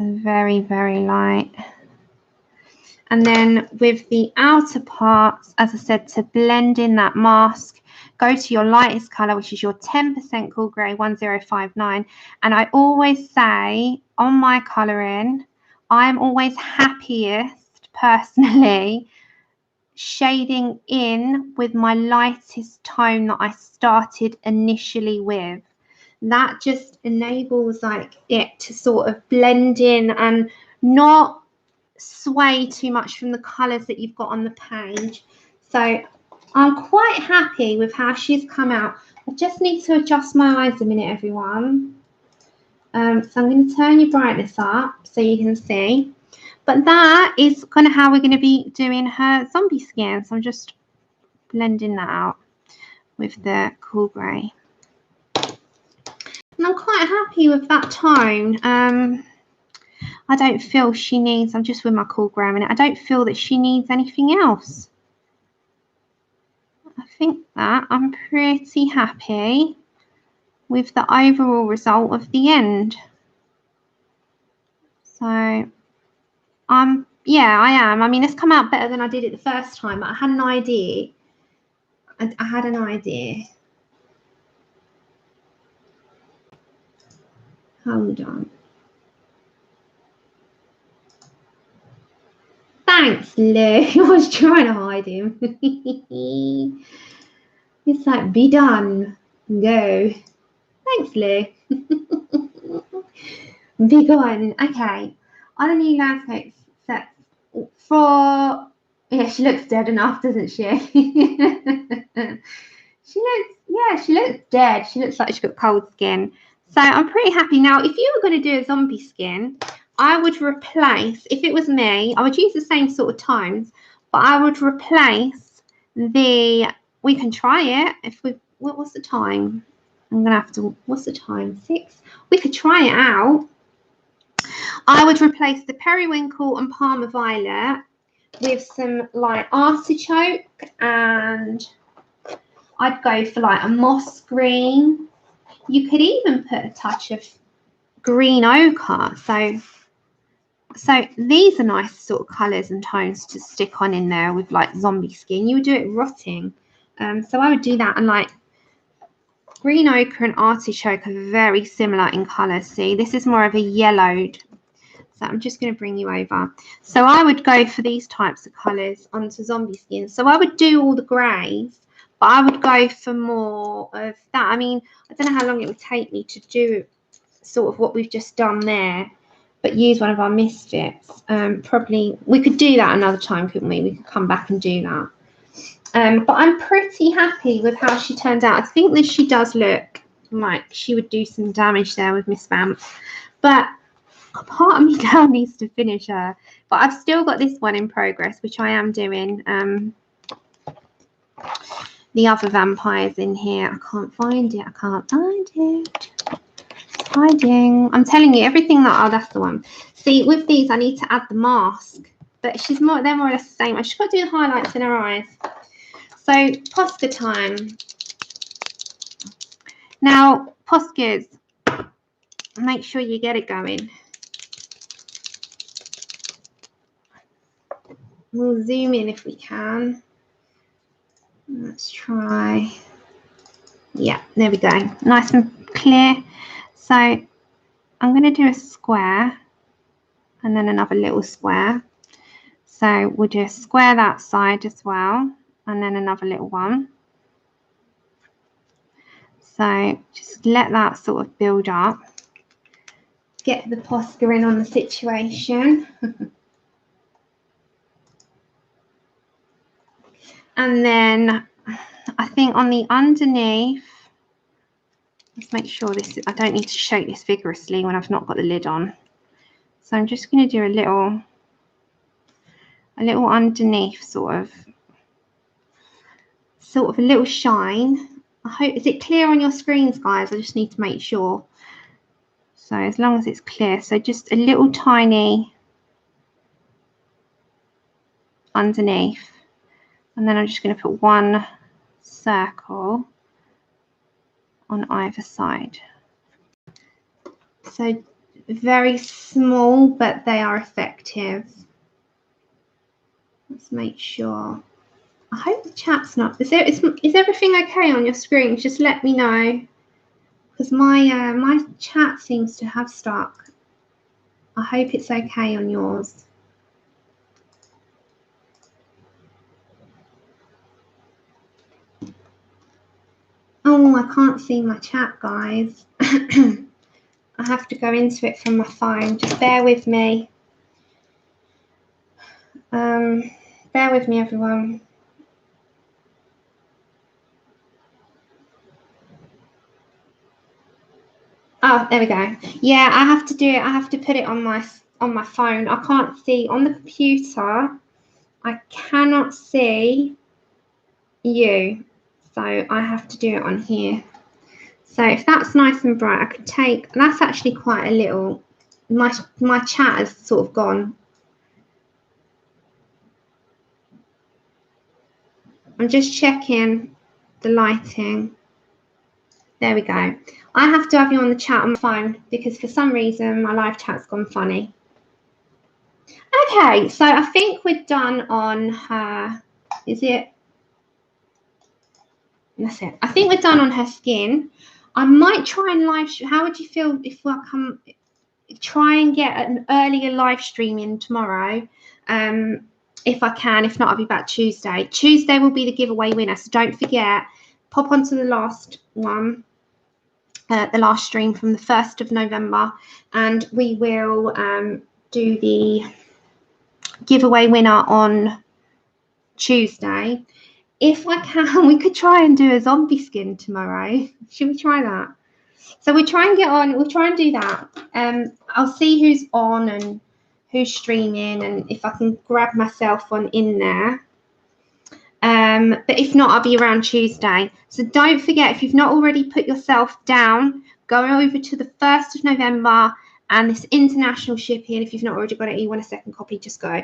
S1: Very, very light. And then with the outer parts, as I said, to blend in that mask, go to your lightest colour, which is your 10% Cool Grey 1059. And I always say on my colouring, I'm always happiest personally shading in with my lightest tone that I started initially with. That just enables like it to sort of blend in and not sway too much from the colours that you've got on the page. So I'm quite happy with how she's come out. I just need to adjust my eyes a minute, everyone. So I'm going to turn your brightness up so you can see. But that is kind of how we're going to be doing her zombie skin. So I'm just blending that out with the Cool Grey. And I'm quite happy with that tone. I don't feel she needs, I'm just with my Cool Grey in it, I don't feel that she needs anything else. I think that I'm pretty happy with the overall result of the end. So, yeah, I am. I mean, it's come out better than I did it the first time, but I had an idea. I had an idea. Hold on. Thanks, Lou. I was trying to hide him. It's like, be done. Go. Thanks, Lou. Be gone. Okay. On a new landscape set for... Yeah, she looks dead enough, doesn't she? She looks dead. She looks like she's got cold skin. So I'm pretty happy. Now, if you were going to do a zombie skin, I would replace, if it was me, I would use the same sort of tones, but I would replace the, we can try it. If we, what's the time? I'm going to have to, what's the time? 6? We could try it out. I would replace the Periwinkle and Parma Violet with some like artichoke, and I'd go for like a moss green. You could even put a touch of green ochre. So these are nice sort of colours and tones to stick on in there with like zombie skin. You would do it rotting. So I would do that, and like green ochre and artichoke are very similar in colour. See, this is more of a yellowed. So I'm just going to bring you over. So I would go for these types of colours onto zombie skin. So I would do all the greys, but I would go for more of that. I mean, I don't know how long it would take me to do sort of what we've just done there, but use one of our misfits. Probably we could do that another time, couldn't we? We could come back and do that. But I'm pretty happy with how she turned out. I think that she does look like she would do some damage there with Miss Vamp, but part of me now needs to finish her. But I've still got this one in progress, which I am doing. The other vampires in here, I can't find it. I can't find it. It's hiding. I'm telling you, everything that, oh, that's the one. See, with these, I need to add the mask, but she's more, they're more or less the same. I just got to do the highlights in her eyes. So, poster time. Now, posters, make sure you get it going. We'll zoom in if we can. Let's try. Yeah, there we go. Nice and clear. So I'm going to do a square and then another little square. So we'll do a square that side as well, and then another little one. So just let that sort of build up. Get the posture in on the situation. And then I think on the underneath, let's make sure this, I don't need to shake this vigorously when I've not got the lid on. So I'm just going to do a little underneath sort of a little shine. I hope, is it clear on your screens, guys? I just need to make sure. So as long as it's clear, so just a little tiny underneath. And then I'm just going to put one circle on either side. So very small, but they are effective. Let's make sure. I hope the chat's not. Is everything okay on your screen? Just let me know, because my my chat seems to have stuck. I hope it's okay on yours. Oh, I can't see my chat, guys. I have to go into it from my phone. Just bear with me. Bear with me, everyone. Oh, there we go. Yeah, I have to do it. I have to put it on my phone. I can't see on the computer. I cannot see you, so I have to do it on here. So if that's nice and bright, I could take. That's actually quite a little. My chat has sort of gone. I'm just checking the lighting. There we go. I have to have you on the chat on my phone because for some reason my live chat's gone funny. Okay, so I think we're done on her. Is it? That's it. I think we're done on her skin. I might try and live. How would you feel if I come? Try and get an earlier live stream in tomorrow. If I can. If not, I'll be back Tuesday. Tuesday will be the giveaway winner. So don't forget, pop onto the last one. The last stream from the 1st of November, and we will do the giveaway winner on Tuesday. If I can, we could try and do a zombie skin tomorrow. Should we try that? So we'll try and get on. We'll try and do that. I'll see who's on and who's streaming, and if I can grab myself on in there. But if not, I'll be around Tuesday. So don't forget, if you've not already put yourself down, go over to the 1st of November and this international shipping. If you've not already got it, you want a second copy, just go.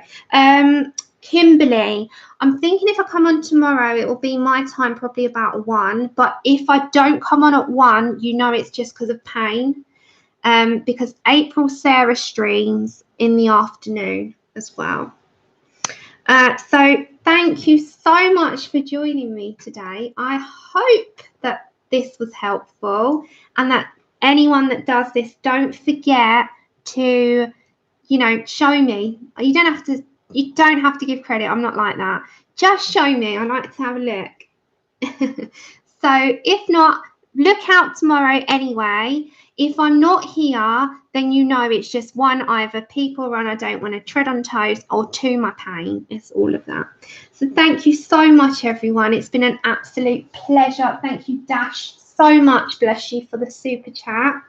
S1: Kimberly, I'm thinking if I come on tomorrow, it will be my time, probably about 1. But if I don't come on at 1, you know it's just because of pain. Because April Sarah streams in the afternoon as well. So thank you so much for joining me today. I hope that this was helpful, and that anyone that does this, don't forget to, show me. You don't have to give credit. I'm not like that. Just show me. I like to have a look. So if not, look out tomorrow anyway. If I'm not here, then it's just 1, either people run, I don't want to tread on toes, or 2, my pain. It's all of that. So thank you so much, everyone. It's been an absolute pleasure. Thank you, Dash, so much. Bless you for the super chat.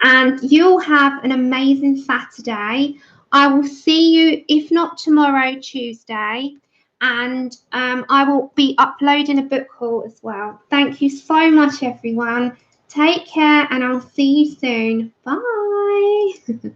S1: And you'll have an amazing Saturday. I will see you, if not tomorrow, Tuesday. And I will be uploading a book haul as well. Thank you so much, everyone. Take care, and I'll see you soon. Bye.